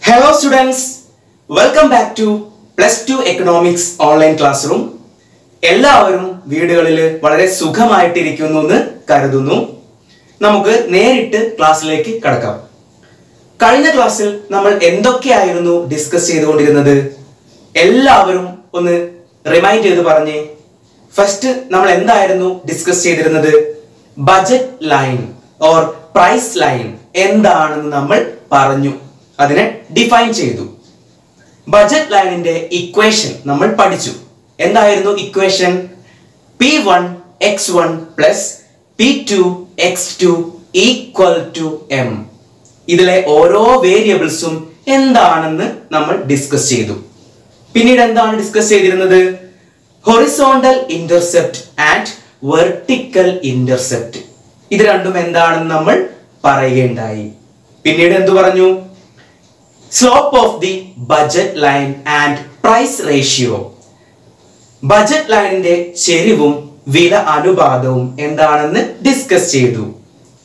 Hello students, welcome back to Plus 2 Economics Online Classroom. എല്ലാവരും വീടുകളിൽ വളരെ സുഖമായിട്ടിരിക്കുന്നു എന്ന് കരുതുന്നു. നമുക്ക് നേരിട്ട് ക്ലാസ്സിലേക്ക് കടക്കാം. കഴിഞ്ഞ ക്ലാസ്സിൽ നമ്മൾ എന്തൊക്കെയായിരുന്നു ഡിസ്കസ് ചെയ്തുകൊണ്ടിരുന്നത്? എല്ലാവരും ഒന്ന് റിമൈൻഡ് ചെയ്ത് പറഞ്ഞേ. ഫസ്റ്റ് നമ്മൾ എന്തായിരുന്നു ഡിസ്കസ് ചെയ്തിരുന്നത്? Budget line or price line എന്താണെന്ന് നമ്മൾ പറഞ്ഞു. അതിനെ ഡിഫൈൻ ചെയ്തു. ബജറ്റ് ലൈനിന്റെ ഇക്വേഷൻ നമ്മൾ പഠിച്ചു. എന്തായിരുന്നു equation? P1 x1 plus P2 x2 equal to m. ഇതിലെ ഓരോ വേരിയബിൾസും എന്താണെന്ന് നമ്മൾ ഡിസ്കസ് ചെയ്തു. പിന്നീട് എന്താണ് ഡിസ്കസ് ചെയ്തിരുന്നത്? Horizontal intercept and vertical intercept. ഇത് രണ്ടും എന്താണെന്ന് നമ്മൾ പറയുകയുണ്ടായി. പിന്നീട് എന്തു പറഞ്ഞു? Slope of the budget line and price ratio. Budget ലൈനിന്റെ ചെരിവും വില അനുപാതവും എന്താണെന്ന് ഡിസ്കസ് ചെയ്തു.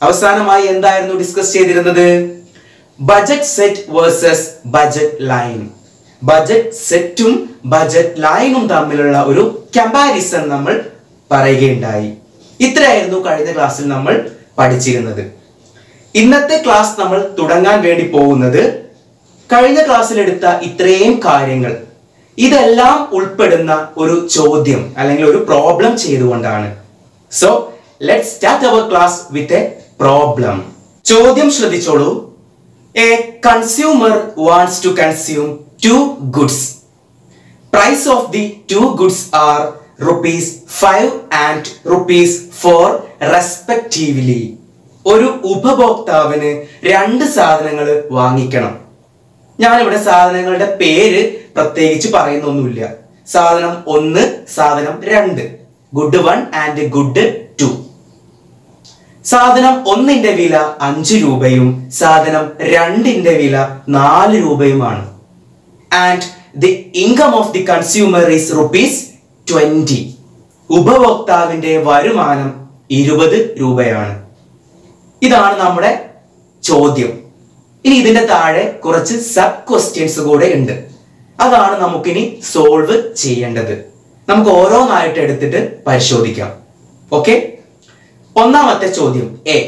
അവസാനമായി എന്തായിരുന്നു ഡിസ്കസ് ചെയ്തിരുന്നത്? Budget set versus budget line. Budget സെറ്റും ബജറ്റ് ലൈനും തമ്മിലുള്ള ഒരു കമ്പാരിസൺ നമ്മൾ പറയുകയുണ്ടായി. ഇത്രയായിരുന്നു കഴിഞ്ഞ ക്ലാസ്സിൽ നമ്മൾ പഠിച്ചിരുന്നത്. ഇന്നത്തെ ക്ലാസ് നമ്മൾ തുടങ്ങാൻ വേണ്ടി പോകുന്നത് കഴിഞ്ഞ ക്ലാസ്സിൽ എടുത്ത ഇത്രയും കാര്യങ്ങൾ ഇതെല്ലാം ഉൾപ്പെടുന്ന ഒരു ചോദ്യം അല്ലെങ്കിൽ ഒരു പ്രോബ്ലം ചെയ്തുകൊണ്ടാണ്. So let's start our class with a problem. ചോദ്യം ശ്രദ്ധിച്ചോളൂ. A consumer wants to consume two goods. Price of the two goods are ₹5 and ₹4 respectively. ഒരു ഉപഭോക്താവിന് രണ്ട് സാധനങ്ങൾ വാങ്ങിക്കണം. ഞാനിവിടെ സാധനങ്ങളുടെ പേര് പ്രത്യേകിച്ച് പറയുന്നൊന്നുമില്ല. സാധനം 1, സാധനം 2, ഗുഡ് 1 ആൻഡ് ഗുഡ് 2. സാധനം 1ന്റെ വില 5 രൂപയും സാധനം 2ന്റെ വില 4 രൂപയുമാണ്. And the income of the consumer is ₹20. ഉപഭോക്താവിന്റെ വരുമാനം 20 രൂപയാണ്. ഇതാണ് നമ്മുടെ ചോദ്യം. ഇനി ഇതിന്റെ താഴെ കുറച്ച് സബ് ക്വസ്റ്റ്യൻസ് കൂടെ ഉണ്ട്. അതാണ് നമുക്കിനി സോൾവ് ചെയ്യേണ്ടത്. നമുക്ക് ഓരോന്നായിട്ട് എടുത്തിട്ട് പരിശോധിക്കാം. ഓക്കെ, ഒന്നാമത്തെ ചോദ്യം എ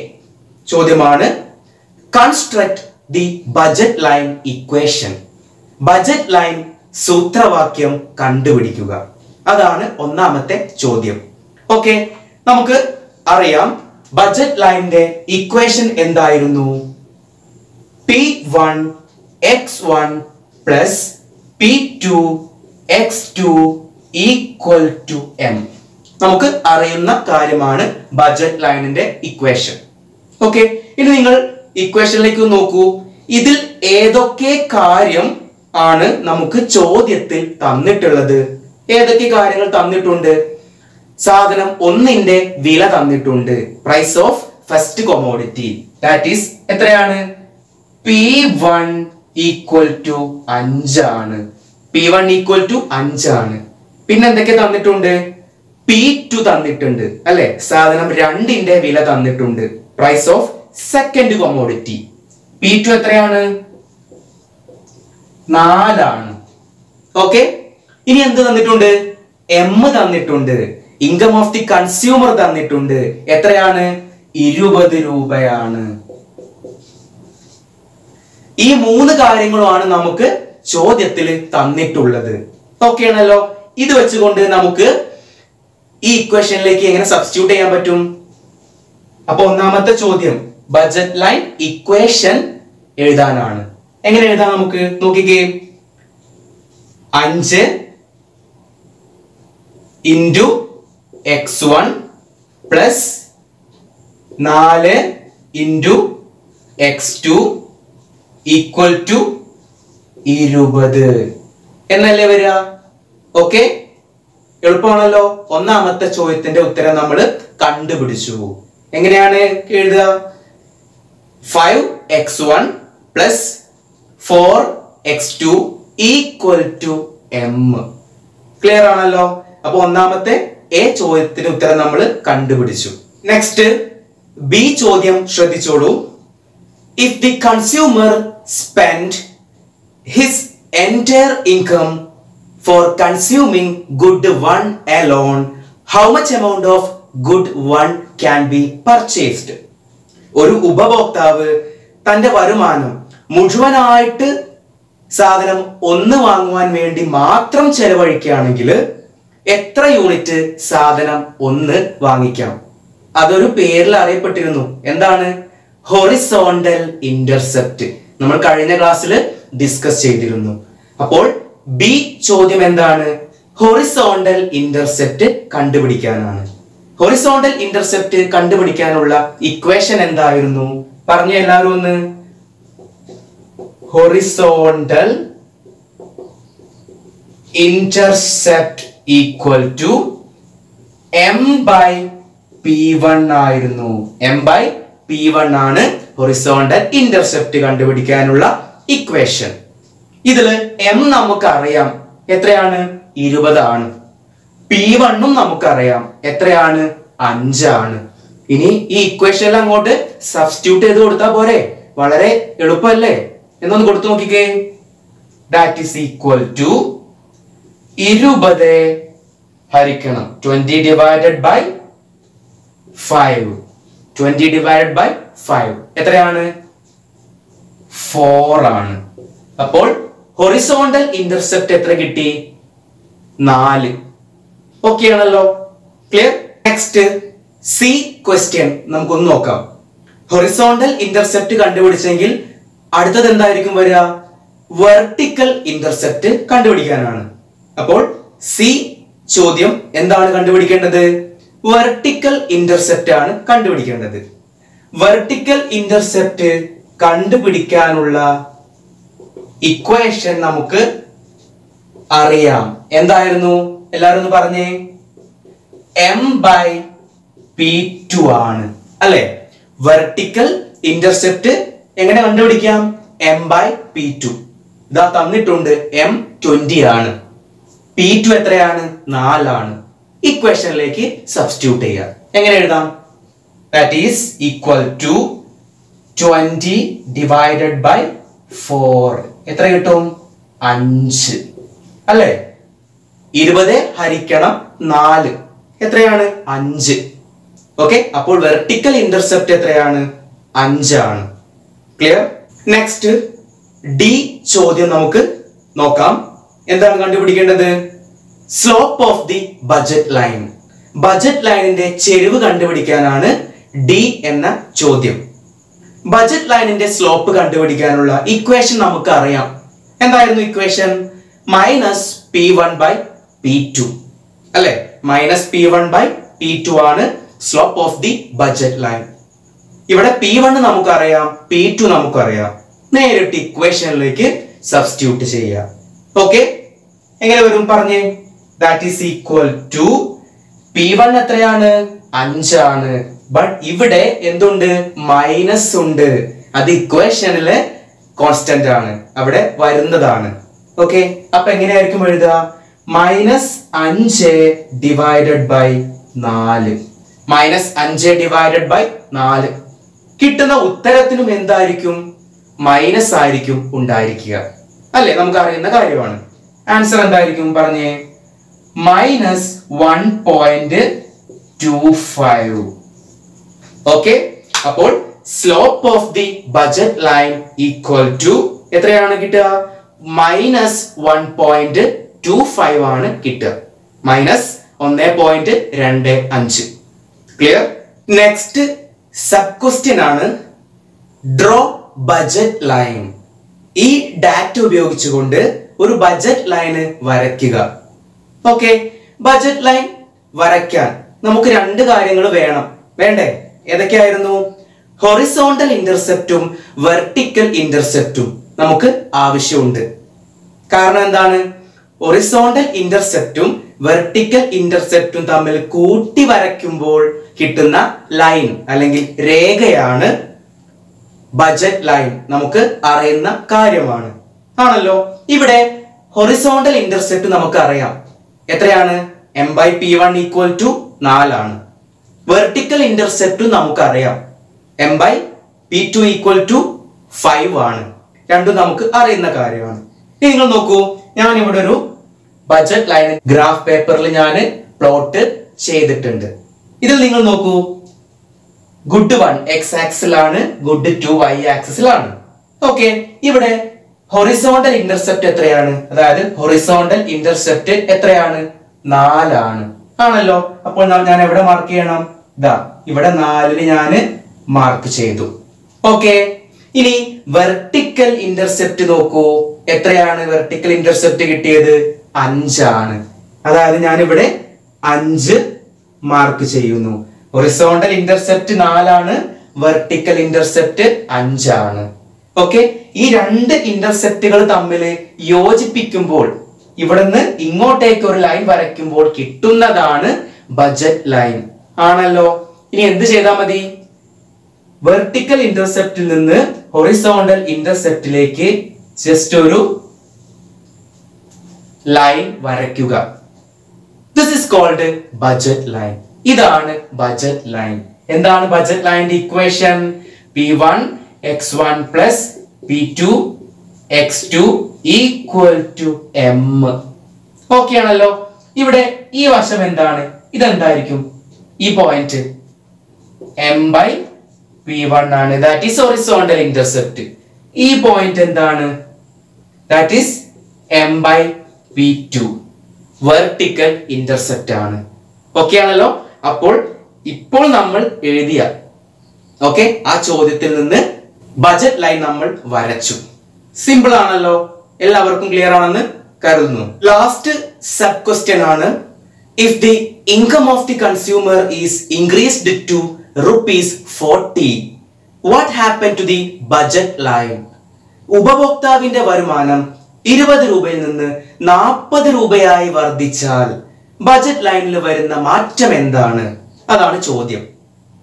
ചോദ്യമാണ്. Construct the budget line equation. Budget line സൂത്രവാക്യം കണ്ടുപിടിക്കുക. അതാണ് ഒന്നാമത്തെ ചോദ്യം. ഓക്കെ, നമുക്ക് അറിയാം ബജറ്റ് ലൈനിന്റെ ഇക്വേഷൻ എന്തായിരുന്നു? P1 x1 plus P2 x2 equal to m. നമുക്ക് അറിയുന്ന കാര്യമാണ് ബജറ്റ് ലൈനിന്റെ ഇക്വേഷൻ. ഓക്കെ, ഇനി നിങ്ങൾ ഇക്വേഷനിലേക്ക് നോക്കൂ. ഇതിൽ ഏതൊക്കെ കാര്യം ആണ് നമുക്ക് ചോദ്യത്തിൽ തന്നിട്ടുള്ളത്? ഏതൊക്കെ കാര്യങ്ങൾ തന്നിട്ടുണ്ട്? സാധനം 1ന്റെ വില തന്നിട്ടുണ്ട്. Price of first commodity, that is എത്രയാണ്? P1 equal to 5 ആണ്. P1 equal to 5 ആണ്. പിന്നെ എന്തൊക്കെ തന്നിട്ടുണ്ട്? P2 തന്നിട്ടുണ്ട് അല്ലെ? സാധനം 2ന്റെ വില തന്നിട്ടുണ്ട്. Price of second commodity. P2 എത്രയാണ്? 4 ആണ്. ഓക്കെ, ഇനി എന്ത് തന്നിട്ടുണ്ട്? M തന്നിട്ടുണ്ട്. ഇൻകം ഓഫ് ദി കൺസ്യൂമർ തന്നിട്ടുണ്ട്. എത്രയാണ്? 20 രൂപയാണ്. ഈ 3 കാര്യങ്ങളുമാണ് നമുക്ക് ചോദ്യത്തിൽ തന്നിട്ടുള്ളത്. ഓക്കെ ആണല്ലോ? ഇത് വെച്ചുകൊണ്ട് നമുക്ക് ഈ ഇക്വേഷനിലേക്ക് എങ്ങനെ സബ്സ്റ്റിറ്റ്യൂട്ട് ചെയ്യാൻ പറ്റും? അപ്പൊ ഒന്നാമത്തെ ചോദ്യം ബജറ്റ് ലൈൻ ഇക്വേഷൻ എഴുതാനാണ്. എങ്ങനെ എഴുതാം നമുക്ക്? നോക്കിക്കേ. 5 into x1 plus 4 into x2 equal to 20 എന്നല്ലേ വരിക? ഓക്കെ, എളുപ്പമാണല്ലോ. ഒന്നാമത്തെ ചോദ്യത്തിന്റെ ഉത്തരം നമ്മൾ കണ്ടുപിടിച്ചു. എങ്ങനെയാണ് എഴുതുക? 5x1 plus 4x2 equal to m. Clear ആണല്ലോ? അപ്പൊ ഒന്നാമത്തെ എ ചോദ്യത്തിന്റെ ഉത്തരം നമ്മൾ കണ്ടുപിടിച്ചു. നെക്സ്റ്റ് ബി ചോദ്യം ശ്രദ്ധിച്ചോളൂ. If the consumer spent his entire income for consuming good one alone, how much amount of good one can be purchased? ഒരു ഉപഭോക്താവ് തന്റെ വരുമാനം മുഴുവനായിട്ട് സാധനം ഒന്ന് വാങ്ങുവാൻ വേണ്ടി മാത്രം ചെലവഴിക്കുകയാണെങ്കിൽ എത്ര യൂണിറ്റ് സാധനം ഒന്ന് വാങ്ങിക്കാം? അതൊരു പേരിൽ അറിയപ്പെട്ടിരുന്നു. എന്താണ്? Horizontal intercept. നമ്മൾ കഴിഞ്ഞ ക്ലാസ്സിൽ ഡിസ്കസ് ചെയ്തിരുന്നു. അപ്പോൾ ബി ചോദ്യം എന്താണ്? ഹൊറിസോണ്ടൽ ഇന്റർസെപ്റ്റ് കണ്ടുപിടിക്കാനാണ്. ഹൊറിസോണ്ടൽ ഇന്റർസെപ്റ്റ് കണ്ടുപിടിക്കാനുള്ള ഇക്വേഷൻ എന്തായിരുന്നു? പറഞ്ഞ എല്ലാവരും ഒന്ന്. Horizontal intercept equal to m by p1 ആയിരുന്നു. m by p1 ആണ് ഹൊറിസോണ്ടൽ ഇന്റർസെപ്റ്റ് കണ്ടുപിടിക്കാനുള്ള ഇക്വേഷൻ. ഇതില് m നമുക്കറിയാം എത്രയാണ്? 20 ആണ്. p1 ഉം നമുക്കറിയാം എത്രയാണ്? 5 ആണ്. ഇനി ഈ ഇക്വേഷനിൽ അങ്ങോട്ട് സബ്സ്റ്റിറ്റ്യൂട്ട് ചെയ്ത് കൊടുത്താൽ പോരെ? വളരെ എളുപ്പമല്ലേ? എന്നൊന്ന് കൊടുത്തു നോക്കിക്കേ. ദാറ്റ് ഈസ് ഈക്വൽ ടു 20 ഹരിക്കണം 20 ഡിവൈഡഡ് ബൈ 5. 20 ഡിവൈഡഡ് ബൈ 5 എത്രയാണ്? 4 ആണ്. അപ്പോൾ ഹൊറിസോണ്ടൽ ഇന്റർസെപ്റ്റ് എത്ര കിട്ടി? 4. ഓക്കെ ആണല്ലോ? ക്ലിയർ? നെക്സ്റ്റ് സി ക്വസ്റ്റ്യൻ നമുക്കൊന്ന് നോക്കാം. ഹൊറിസോണ്ടൽ ഇന്റർസെപ്റ്റ് കണ്ടുപിടിച്ചെങ്കിൽ അടുത്തത് എന്തായിരിക്കും വരിക? വെർട്ടിക്കൽ ഇന്റർസെപ്റ്റ് കണ്ടുപിടിക്കാനാണ്. അപ്പോൾ സി ചോദ്യം എന്താണ് കണ്ടുപിടിക്കേണ്ടത്? വെർട്ടിക്കൽ ഇന്റർസെപ്റ്റ് ആണ് കണ്ടുപിടിക്കേണ്ടത്. വെർട്ടിക്കൽ ഇന്റർസെപ്റ്റ് കണ്ടുപിടിക്കാനുള്ള ഇക്വേഷൻ നമുക്ക് അറിയാം. എന്തായിരുന്നു? എല്ലാവരും ഒന്ന് പറഞ്ഞേ. m by p2 ആണ് അല്ലെ? വെർട്ടിക്കൽ ഇന്റർസെപ്റ്റ് എങ്ങനെ കണ്ടുപിടിക്കാം? m by p2. ഇതാ തന്നിട്ടുണ്ട്. m 20 ആണ്. p2 എത്രയാണ്? 4 ആണ്. ഇക്വേഷനിലേക്ക് സബ്സ്റ്റിറ്റ്യൂട്ട് ചെയ്യാം. എങ്ങനെ എഴുതാം? That is equal to 20 divided by 4 എത്ര കിട്ടും? 5 അല്ലേ? 20 ഹരിക്കണം 4 എത്രയാണ്? 5. ഓക്കെ, അപ്പോൾ വെർട്ടിക്കൽ ഇന്റർസെപ്റ്റ് എത്രയാണ്? 5 ആണ്. ക്ലിയർ? നെക്സ്റ്റ് ഡി ചോദ്യം നമുക്ക് നോക്കാം. എന്താണ് കണ്ടുപിടിക്കേണ്ടത്? Slope of the budget line. Budget ലൈനിന്റെ ചെരിവ് കണ്ടുപിടിക്കാനാണ് ഡി എന്ന ചോദ്യം. ബഡ്ജറ്റ് ലൈനിന്റെ സ്ലോപ്പ് കണ്ടുപിടിക്കാനുള്ള ഇക്വേഷൻ നമുക്ക് അറിയാം. എന്തായിരുന്നു equation? Minus p1 by p2 അല്ലെ? മൈനസ് p1 ബൈ p2 ആണ് slope of the budget line. ഇവിടെ p1 നമുക്കറിയാം, p2 നമുക്കറിയാം. നേരിട്ട് ഇക്വേഷനിലേക്ക് സബ്സ്റ്റിറ്റ്യൂട്ട് ചെയ്യാം. ഓക്കെ, എങ്ങനെ വരും പറഞ്ഞേ? That is equal to p1 എത്രയാണ്? 5 ആണ്. ബട്ട് ഇവിടെ എന്തുണ്ട്? മൈനസ് ഉണ്ട്. അത് ഇക്വേഷനിലെ കോൺസ്റ്റന്റ് ആണ്, അവിടെ വരുന്നതാണ്. ഓക്കെ, അപ്പൊ എങ്ങനെയായിരിക്കും എഴുതുക? Minus 5 divided by 4. Minus 5 divided by 4. കിട്ടുന്ന ഉത്തരത്തിനും എന്തായിരിക്കും? മൈനസ് ആയിരിക്കും ഉണ്ടായിരിക്കുക അല്ലെ? നമുക്ക് അറിയുന്ന കാര്യമാണ്. ആൻസർ എന്തായിരിക്കും പറഞ്ഞേ? മൈനസ് 1.25. ഓക്കെ, അപ്പോൾ slope of the budget line equal to എത്രയാണ് കിട്ടുക? മൈനസ് 1.25 ആണ് കിട്ടുക. Minus 1.25. Clear? Next sub question ആണ് ഡ്രോ ബഡ്ജറ്റ് ലൈൻ. ഈ ഡാറ്റ ഉപയോഗിച്ചുകൊണ്ട് ഒരു ബഡ്ജറ്റ് ലൈന് വരയ്ക്കുക. ഓക്കെ, ബഡ്ജറ്റ് ലൈൻ വരയ്ക്കാൻ നമുക്ക് 2 കാര്യങ്ങൾ വേണം. വേണ്ടേ? ഏതൊക്കെയായിരുന്നു? ഹൊറിസോണ്ടൽ ഇന്റർസെപ്റ്റും വെർട്ടിക്കൽ ഇന്റർസെപ്റ്റും നമുക്ക് ആവശ്യമുണ്ട്. കാരണം എന്താണ്? ഹൊറിസോണ്ടൽ ഇന്റർസെപ്റ്റും വെർട്ടിക്കൽ ഇന്റർസെപ്റ്റും തമ്മിൽ കൂട്ടി വരയ്ക്കുമ്പോൾ കിട്ടുന്ന ലൈൻ അല്ലെങ്കിൽ രേഖയാണ് ബഡ്ജറ്റ് ലൈൻ. നമുക്ക് അറിയുന്ന കാര്യമാണ്, ആണല്ലോ? ഇവിടെ ഹൊറിസോണ്ടൽ ഇന്റർസെപ്റ്റ് നമുക്ക് അറിയാം. എത്രയാണ്? m by p1 equal to 4 ആണ്. വെർട്ടിക്കൽ ഇന്റർസെപ്റ്റ് നമുക്ക് അറിയാം. m by p2 equal to 5 ആണ്. രണ്ടും നമുക്ക് അറിയുന്ന കാര്യമാണ്. നിങ്ങൾ നോക്കൂ, ഞാൻ ഇവിടെ ഒരു ബഡ്ജറ്റ് ലൈൻ ഗ്രാഫ് പേപ്പറിൽ ഞാൻ പ്ലോട്ട് ചെയ്തിട്ടുണ്ട്. ഇതിൽ നിങ്ങൾ നോക്കൂ, ഗുഡ് 1 എക്സ് ആക്സിലാണ്, ഗുഡ് 2 വൈ ആക്സിസിലാണ്. ഓക്കെ, ഇവിടെ ഹൊറിസോണ്ടൽ ഇന്റർസെപ്റ്റ് എത്രയാണ്? അതായത് ഹൊറിസോണ്ടൽ ഇന്റർസെപ്റ്റ് എത്രയാണ്? 4 ആണ്. ആണല്ലോ. അപ്പോൾ ഞാൻ എവിടെ മാർക്ക് ചെയ്യണം? ഇതാ ഇവിടെ 4 ഞാൻ മാർക്ക് ചെയ്തു. ഓക്കെ, ഇനി വെർട്ടിക്കൽ ഇന്റർസെപ്റ്റ് നോക്കൂ, എത്രയാണ് വെർട്ടിക്കൽ ഇന്റർസെപ്റ്റ് കിട്ടിയത്? 5 ആണ്. അതായത് ഞാൻ ഇവിടെ 5 മാർക്ക് ചെയ്യുന്നു. ഹൊറിസോണ്ടൽ ഇന്റർസെപ്റ്റ് 4 ആണ്, വെർട്ടിക്കൽ ഇന്റർസെപ്റ്റ് 5 ആണ്. ഓക്കെ, ഈ രണ്ട് ഇന്റർസെപ്റ്റുകൾ തമ്മിൽ യോജിപ്പിക്കുമ്പോൾ ഇവിടുന്ന് ഇങ്ങോട്ടേക്ക് ഒരു ലൈൻ വരയ്ക്കുമ്പോൾ കിട്ടുന്നതാണ് ബഡ്ജറ്റ് ലൈൻ. ആണല്ലോ. ഇനി എന്ത് ചെയ്താൽ മതി? വെർട്ടിക്കൽ ഇന്റർസെപ്റ്റിൽ നിന്ന് ഹൊറിസോണ്ടൽ ഇന്റർസെപ്റ്റിലേക്ക് ജസ്റ്റ് ഒരു ലൈൻ വരയ്ക്കുക. This is called budget line. ഇതാണ് ബഡ്ജറ്റ് ലൈൻ. എന്താണ് ബഡ്ജറ്റ് ലൈനിന്റെ equation? P1 x1 plus P2 x2 equal to m. Okay ആണല്ലോ. ഇവിടെ ഈ വശം എന്താണ്? ഇതെന്തായിരിക്കും? ഈ പോയിന്റ് m by P1 ആണ്. That is horizontal intercept. ഈ പോയിന്റ് എന്താണ്? That is m by P2 vertical intercept ആണ്. ഓക്കെ ആണല്ലോ. അപ്പോൾ ഇപ്പോൾ നമ്മൾ എഴുതിയ ആ ചോദ്യത്തിൽ നിന്ന് ബഡ്ജറ്റ് ലൈൻ നമ്മൾ വരച്ചു. സിമ്പിൾ ആണല്ലോ. എല്ലാവർക്കും ക്ലിയർ ആണെന്ന് കരുതുന്നു. ലാസ്റ്റ് സബ് ക്വസ്റ്റ്യൻ ആണ്, if the income of the consumer is increased to ₹40, what happen to the budget line? ഉപഭോക്താവിന്റെ വരുമാനം 20 രൂപയിൽ നിന്ന് 40 രൂപയായി വർദ്ധിച്ചാൽ ബഡ്ജറ്റ് ലൈനിൽ വരുന്ന മാറ്റം എന്താണ്? അതാണ് ചോദ്യം.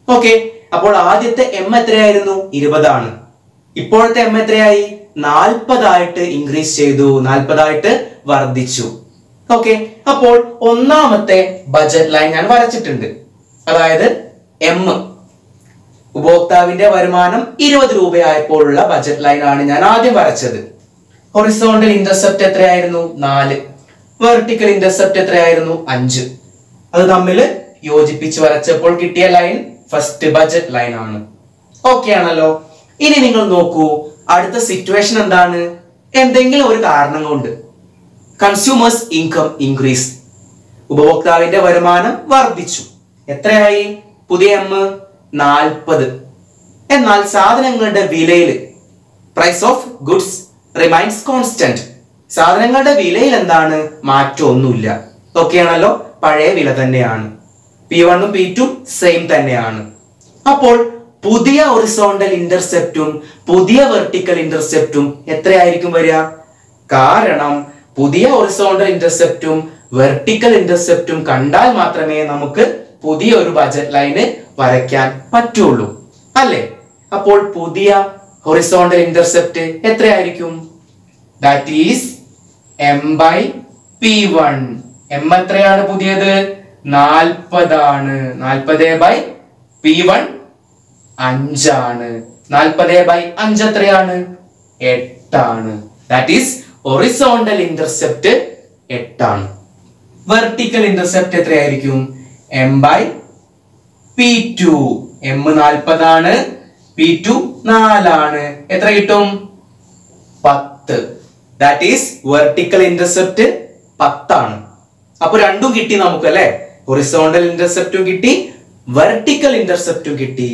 ഓക്കെ, അപ്പോൾ ആദ്യത്തെ m എത്രയായിരുന്നു? 20 ആണ്. ഇപ്പോഴത്തെ m എത്രയായി? 40 ആയിട്ട് ഇൻക്രീസ് ചെയ്തു, 40 ആയിട്ട് വർദ്ധിച്ചു. ഓക്കെ, അപ്പോൾ ഒന്നാമത്തെ ബഡ്ജറ്റ് ലൈൻ ഞാൻ വരച്ചിട്ടുണ്ട്. അതായത് m ഉപഭോക്താവിന്റെ വരുമാനം 20 രൂപയായപ്പോഴുള്ള ബഡ്ജറ്റ് ലൈൻ ആണ് ഞാൻ ആദ്യം വരച്ചത്. ഹൊറിസോണ്ടൽ ഇന്റർസെപ്റ്റ് എത്രയായിരുന്നു? 4. വെർട്ടിക്കൽ ഇന്റർസെപ്റ്റ് എത്രയായിരുന്നു? 5. അത് തമ്മിൽ യോജിപ്പിച്ച് വരച്ചപ്പോൾ കിട്ടിയ ലൈൻ ഫസ്റ്റ് ബഡ്ജറ്റ് ലൈൻ ആണ്. ഓക്കെ ആണല്ലോ. ഇനി നിങ്ങൾ നോക്കൂ, അടുത്ത സിറ്റുവേഷൻ എന്താണ്? എന്തെങ്കിലും ഒരു കാരണം കൊണ്ട് കൺസ്യൂമേഴ്സ് ഇൻകം ഇൻക്രീസ്, ഉപഭോക്താവിന്റെ വരുമാനം വർദ്ധിച്ചു. എത്രയായി? പുതിയ m 40. എന്നാൽ സാധനങ്ങളുടെ വിലയിൽ price of goods remains constant. സാധനങ്ങളുടെ വിലയിൽ എന്താണ്? മാറ്റമൊന്നുമില്ല. ഓക്കെ ആണല്ലോ. പഴയ വില തന്നെയാണ്. P1 ഉം P2 സെയിം തന്നെയാണ്. അപ്പോൾ പുതിയ ഹൊറിസോണ്ടൽ ഇന്റർസെപ്റ്റും പുതിയ വെർട്ടിക്കൽ ഇന്റർസെപ്റ്റും എത്രയായിരിക്കും വരിക? കാരണം പുതിയ ഹൊറിസോണ്ടൽ ഇന്റർസെപ്റ്റും വെർട്ടിക്കൽ ഇന്റർസെപ്റ്റും കണ്ടാൽ മാത്രമേ നമുക്ക് പുതിയ ഒരു ബഡ്ജറ്റ് ലൈന് വരയ്ക്കാൻ പറ്റുള്ളൂ, അല്ലേ? അപ്പോൾ പുതിയ ഹൊറിസോണ്ടൽ ഇന്റർസെപ്റ്റ് എത്രയായിരിക്കും? That is m by P1. m എത്രയാണ് പുതിയത്? 40 ആണ്. 40 by P1 5 ആണ്. 40 by 5 എത്രയാണ്? 8 ആണ്. ദാറ്റ് ഈസ് ഹൊറിസോണ്ടൽ ഇന്റർസെപ്റ്റ് 8 ആണ്. വെർട്ടിക്കൽ ഇന്റർസെപ്റ്റ് എത്രയായിരിക്കും? m by P2. m 40 ആണ്, P2 4 ആണ്. എത്ര കിട്ടും? 10. ദാറ്റ് ഈസ് വെർട്ടിക്കൽ ഇന്റർസെപ്റ്റ് 10 ആണ്. അപ്പൊ രണ്ടും കിട്ടി നമുക്ക്, അല്ലെ? ഹൊറിസോണ്ടൽ ഇന്റർസെപ്റ്റും കിട്ടി, വെർട്ടിക്കൽ ഇന്റർസെപ്റ്റും കിട്ടി.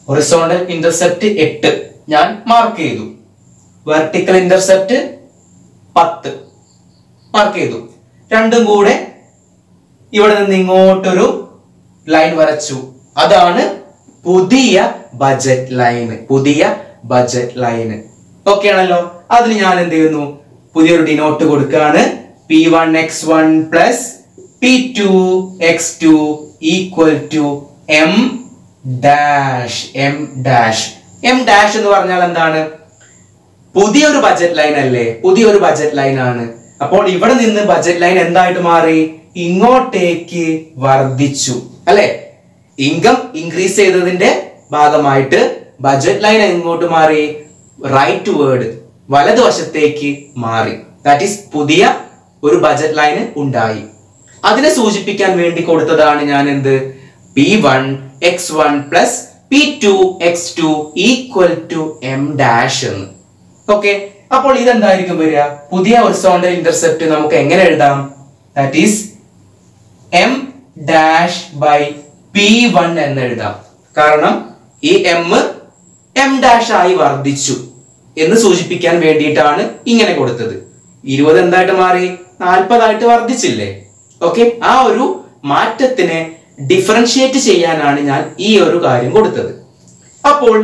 ഹൊറിസോണ്ടൽ ഇന്റർസെപ്റ്റ് 8 ഞാൻ മാർക്ക് ചെയ്തു, വെർട്ടിക്കൽ ഇന്റർസെപ്റ്റ് 10 മാർക്ക് ചെയ്തു. രണ്ടും കൂടെ ഇവിടെ നിന്ന് ഇങ്ങോട്ടൊരു ലൈൻ വരച്ചു. അതാണ് പുതിയ ബഡ്ജറ്റ് ലൈന്. പുതിയ ബഡ്ജറ്റ് ലൈന്. ഓക്കെ ആണല്ലോ. അതിന് ഞാൻ എന്ത് ചെയ്യുന്നു? പുതിയൊരു ഡിനോട്ട് കൊടുക്കുകയാണ്. P1 x1 plus P2 x2 equal to m dash. m dash. m dash എന്ന് പറഞ്ഞാൽ എന്താണ്? പുതിയൊരു ബഡ്ജറ്റ് ലൈൻ അല്ലേ? പുതിയൊരു ബഡ്ജറ്റ് ലൈൻ ആണ്. അപ്പോൾ ഇവിടെ നിന്ന് ബഡ്ജറ്റ് ലൈൻ എന്തായിട്ട് മാറി? ഇങ്ങോട്ടേക്ക് വർദ്ധിച്ചു, അല്ലെ? ഇൻകം ഇൻക്രീസ് ചെയ്തതിന്റെ ഭാഗമായിട്ട് ബഡ്ജറ്റ് ലൈൻ എങ്ങോട്ട് മാറി? റൈറ്റ് വേർഡ് വലതുവശത്തേക്ക് മാറി. ദാറ്റ് ഈസ് പുതിയ ഒരു ബജറ്റ് ലൈൻ ഉണ്ടായി. അതിനെ സൂചിപ്പിക്കാൻ വേണ്ടി കൊടുത്തതാണ് ഞാൻ എന്ത് P1 x1 plus P2 x2 equal to M dash എന്ന്. ഓക്കെ, അപ്പോൾ ഇതെന്തായിരിക്കും വരിക? പുതിയ ഹൊറിസോണ്ടൽ ഇന്റർസെപ്റ്റ് നമുക്ക് എങ്ങനെ എഴുതാം? That is M dash by P1 എന്ന് എഴുതാം. കാരണം ഈ M ഡാഷ് ആയി വർദ്ധിച്ചു എന്ന് സൂചിപ്പിക്കാൻ വേണ്ടിയിട്ടാണ് ഇങ്ങനെ കൊടുത്തത്. 20 എന്തായിട്ട് മാറി? 40 ആയിട്ട് വർദ്ധിച്ചില്ലേ? ഓക്കെ, ആ ഒരു മാറ്റത്തിനെ ഡിഫറൻഷിയേറ്റ് ചെയ്യാനാണ് ഞാൻ ഈ ഒരു കാര്യം കൊടുത്തത്. അപ്പോൾ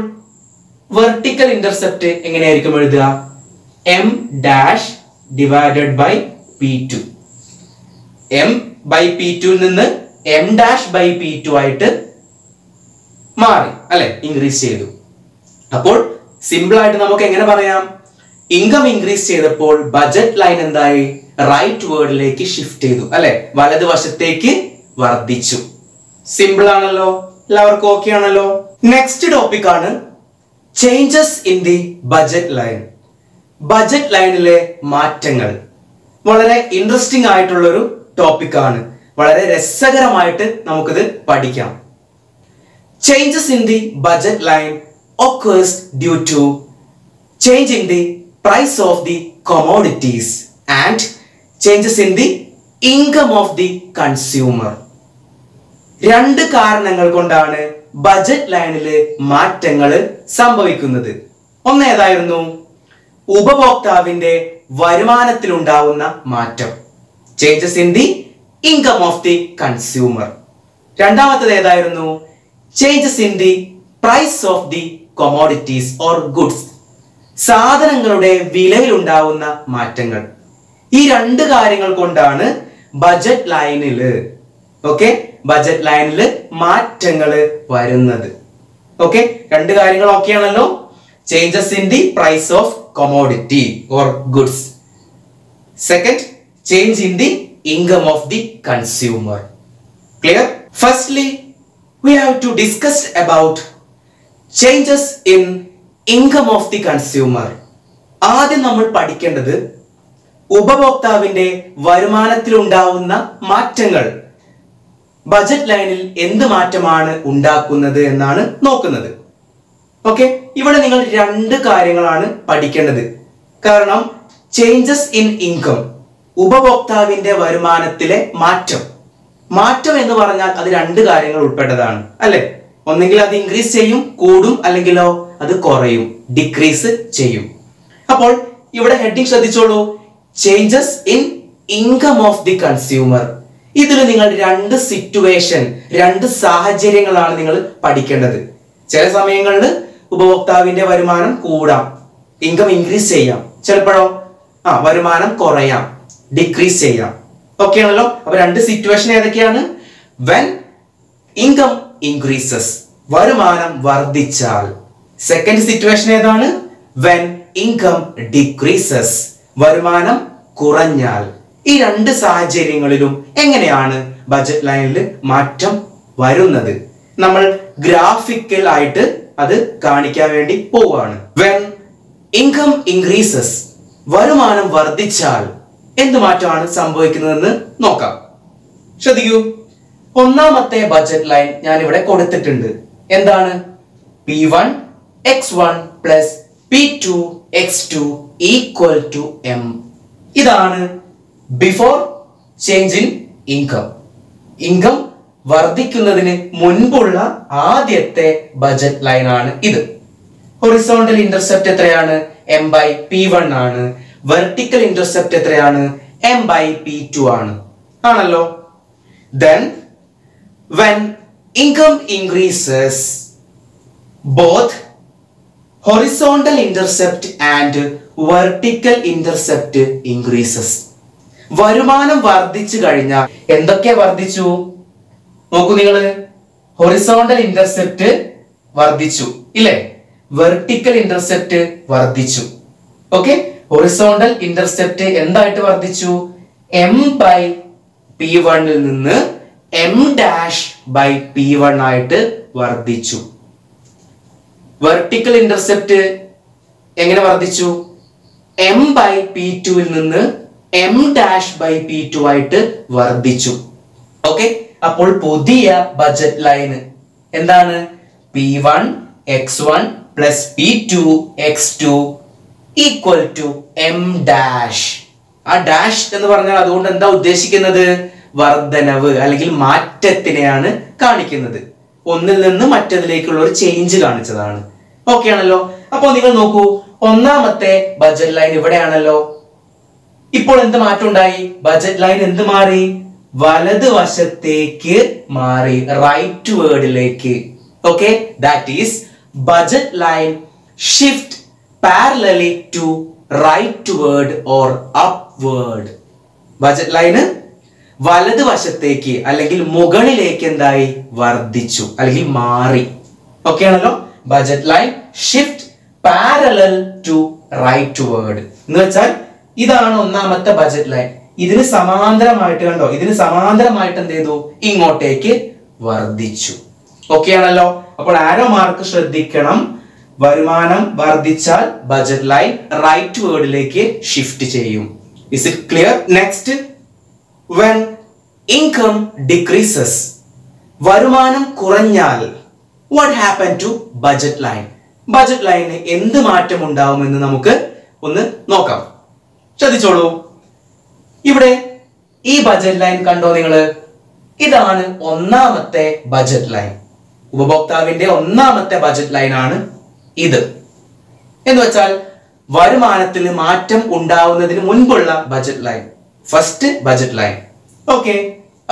വെർട്ടിക്കൽ ഇന്റർസെപ്റ്റ് എങ്ങനെയായിരിക്കും എഴുതുക? M dash divided by P2. M by P2 നിന്ന് M ഡാഷ് ബൈ P2 ആയിട്ട് മാറി അല്ലെ, ഇൻക്രീസ് ചെയ്തു. അപ്പോൾ സിമ്പിൾ ആയിട്ട് നമുക്ക് എങ്ങനെ പറയാം? ഇൻകം ഇൻക്രീസ് ചെയ്തപ്പോൾ ബജറ്റ് ലൈൻ എന്തായി? റൈറ്റ് വേർഡിലേക്ക് ഷിഫ്റ്റ് ചെയ്തു അല്ലെ, വലതുവശത്തേക്ക് വർദ്ധിച്ചു. സിമ്പിൾ ആണല്ലോ, എല്ലാവർക്കും ഓക്കെ ആണല്ലോ. നെക്സ്റ്റ് ടോപ്പിക് ആണ് changes in the budget line. Budget ലൈനിലെ മാറ്റങ്ങൾ വളരെ ഇൻട്രസ്റ്റിംഗ് ആയിട്ടുള്ളൊരു ടോപ്പിക് ആണ്. വളരെ രസകരമായിട്ട് നമുക്കിത് പഠിക്കാം. Changes in the budget line occurs due to change in the price of the commodities and changes in the income of the consumer. രണ്ട് കാരണങ്ങൾ കൊണ്ടാണ് ബജറ്റ് ലൈനില് മാറ്റങ്ങൾ സംഭവിക്കുന്നത്. ഒന്ന് ഏതായിരുന്നു? ഉപഭോക്താവിന്റെ വരുമാനത്തിലുണ്ടാവുന്ന മാറ്റം, changes in the income of the consumer. രണ്ടാമത്തേത് ഏതായിരുന്നു? Changes in the price of the commodities or goods, സാധനങ്ങളുടെ വിലയിൽ ഉണ്ടാവുന്ന മാറ്റങ്ങൾ. ഈ രണ്ട് കാര്യങ്ങൾ കൊണ്ടാണ് ബജറ്റ് ലൈനില് ബജറ്റ് ലൈനില് മാറ്റങ്ങൾ വരുന്നത്. ഓക്കെ, രണ്ട് കാര്യങ്ങൾ ഓക്കെ ആണല്ലോ. Changes in the price of commodity or goods. Second, change in the income of the consumer. Clear? Firstly we have to discuss about changes in income of the consumer. ആദ്യം നമ്മൾ പഠിക്കേണ്ടത് ഉപഭോക്താവിന്റെ വരുമാനത്തിൽ ഉണ്ടാവുന്ന മാറ്റങ്ങൾ ബജറ്റ് ലൈനിൽ എന്ത് മാറ്റമാണ് ഉണ്ടാക്കുന്നത് എന്നാണ് നോക്കുന്നത്. ഓക്കെ, ഇവിടെ നിങ്ങൾ രണ്ട് കാര്യങ്ങളാണ് പഠിക്കേണ്ടത്. കാരണം ചേഞ്ചസ് ഇൻ ഇൻകം, ഉപഭോക്താവിന്റെ വരുമാനത്തിലെ മാറ്റം എന്ന് പറഞ്ഞാൽ അത് രണ്ട് കാര്യങ്ങൾ ഉൾപ്പെട്ടതാണ് അല്ലെ. ഒന്നെങ്കിൽ അത് ഇൻക്രീസ് ചെയ്യും, കൂടും, അല്ലെങ്കിലോ അത് കുറയും, ഡിക്രീസ് ചെയ്യും. അപ്പോൾ ഇവിടെ ഹെഡിങ് ശ്രദ്ധിച്ചോളൂ, changes in income of the consumer. ഇതിൽ നിങ്ങൾ രണ്ട് സിറ്റുവേഷൻ, രണ്ട് സാഹചര്യങ്ങളാണ് നിങ്ങൾ പഠിക്കേണ്ടത്. ചില സമയങ്ങളിൽ ഉപഭോക്താവിന്റെ വരുമാനം കൂടാം, ഇൻകം ഇൻക്രീസ് ചെയ്യാം. ചിലപ്പോഴോ വരുമാനം കുറയാം, ഡിക്രീസ് ചെയ്യാം. ഓക്കെ ആണല്ലോ. അപ്പൊ രണ്ട് സിറ്റുവേഷൻ ഏതൊക്കെയാണ്? വെൻ ഇൻകം ഇൻക്രീസസ്, വരുമാനം വർദ്ധിച്ചാൽ. സെക്കൻഡ് സിറ്റുവേഷൻ ഏതാണ്? വെൻ ഇൻകം ഡിക്രീസസ്, വരുമാനം കുറഞ്ഞാൽ. ഈ രണ്ട് സാഹചര്യങ്ങളിലും എങ്ങനെയാണ് ബജറ്റ് ലൈനിൽ മാറ്റം വരുന്നത്? നമ്മൾ ഗ്രാഫിക്കൽ ആയിട്ട് അത് കാണിക്കാൻ വേണ്ടി പോവാണ്. വെൻ ഇൻകം ഇൻക്രീസസ്, വരുമാനം വർദ്ധിച്ചാൽ എന്ത് മാറ്റമാണ് സംഭവിക്കുന്നതെന്ന് നോക്കാം. ശ്രദ്ധിക്കൂ, ഒന്നാമത്തെ ബജറ്റ് ലൈൻ ഞാൻ ഇവിടെ കൊടുത്തിട്ടുണ്ട്. എന്താണ്? P1 x1 plus P2 x2 equal to M. ഇതാണ് before change in income. Income വർദ്ധിക്കുന്നതിന് മുൻപുള്ള ആദ്യത്തെ ബജറ്റ് ലൈൻ ആണ് ഇത്. ഹൊറിസോണ്ടൽ ഇന്റർസെപ്റ്റ് എത്രയാണ്? M by P1 ആണ്. വെർട്ടിക്കൽ ഇന്റർസെപ്റ്റ് എത്രയാണ്? M by P2 ആണ്. ആണല്ലോ. Then when income increases, both horizontal intercept and vertical intercept increases. വരുമാനം വർദ്ധിച്ചു കഴിഞ്ഞാൽ എന്തൊക്കെ വർദ്ധിച്ചു നോക്കൂ നിങ്ങള്. ഹൊറിസോണ്ടൽ ഇന്റർസെപ്റ്റ് വർദ്ധിച്ചു ഇല്ലേ, വെർട്ടിക്കൽ ഇന്റർസെപ്റ്റ് വർദ്ധിച്ചു. ഓക്കെ, ഹൊറിസോണ്ടൽ ഇന്റർസെപ്റ്റ് എന്തായിട്ട് വർദ്ധിച്ചു? M by P1 ൽ നിന്ന് M ഡാഷ് ബൈ P1 ആയിട്ട് വർദ്ധിച്ചു. വെർട്ടിക്കൽ ഇന്റർസെപ്റ്റ് എങ്ങനെ വർദ്ധിച്ചു? m/p2 നിന്ന് m'/p2 ആയിട്ട് വർദ്ധിച്ചു. ഓക്കെ, അപ്പോൾ പുതിയ ബജറ്റ് ലൈൻ എന്താണ്? P1 x1 plus P2 x2 equal to m dash. ആ ഡാഷ് എന്ന് പറഞ്ഞാൽ അതുകൊണ്ട് എന്താ ഉദ്ദേശിക്കുന്നത്? വർധനവ് അല്ലെങ്കിൽ മാറ്റത്തിനെയാണ് കാണിക്കുന്നത്. ഒന്നിൽ നിന്ന് മറ്റതിലേക്കുള്ള ഒരു ചേഞ്ച് കാണിച്ചതാണ്. ഓക്കെ ആണല്ലോ. അപ്പോൾ നിങ്ങൾ നോക്കൂ, ഒന്നാമത്തെ ബജറ്റ് ലൈൻ ഇവിടെയാണല്ലോ. ഇപ്പോൾ എന്ത് മാറ്റം ഉണ്ടായി? ബജറ്റ് ലൈൻ എന്ത് മാറി? വലതുവശത്തേക്ക് മാറി, റൈറ്റ് വേർഡിലേക്ക്. Okay, that is budget line shift parallelly to rightward or upward. Budget line വലതുവശത്തേക്ക് അല്ലെങ്കിൽ മുകളിലേക്ക് എന്തായി? വർദ്ധിച്ചു അല്ലെങ്കിൽ മാറി. ഓക്കെ ആണല്ലോ. Budget line shift parallel to rightward എന്ന് വെച്ചാൽ ഇതാണ് ഒന്നാമത്തെ ബജറ്റ് ലൈൻ. ഇതിന് സമാന്തരമായിട്ട് കണ്ടോ, ഇതിന് സമാന്തരമായിട്ട് എന്ത് ചെയ്തു? ഇങ്ങോട്ടേക്ക് വർദ്ധിച്ചു. ഓക്കെ ആണല്ലോ. അപ്പോൾ ആരോ മാർക്ക് ശ്രദ്ധിക്കണം. വരുമാനം വർദ്ധിച്ചാൽ ബജറ്റ് ലൈൻ റൈറ്റ് വേർഡിലേക്ക് ഷിഫ്റ്റ് ചെയ്യും. Is it clear? Next, when income decreases, വരുമാനം കുറഞ്ഞാൽ what happened to budget line? Budget line എന്ത് മാറ്റം ഉണ്ടാവുമെന്ന് നമുക്ക് ഒന്ന് നോക്കാം. ശ്രദ്ധിച്ചോളൂ. ഇവിടെ ഈ ബജറ്റ് ലൈൻ കണ്ടോ നിങ്ങൾ? ഇതാണ് ഒന്നാമത്തെ ബജറ്റ് ലൈൻ. ഉപഭോക്താവിന്റെ ഒന്നാമത്തെ ബജറ്റ് ലൈൻ ആണ് ഇത്. എന്ന് വെച്ചാൽ വരുമാനത്തിന് മാറ്റം ഉണ്ടാവുന്നതിന് മുൻപുള്ള budget line, first budget line. Okay,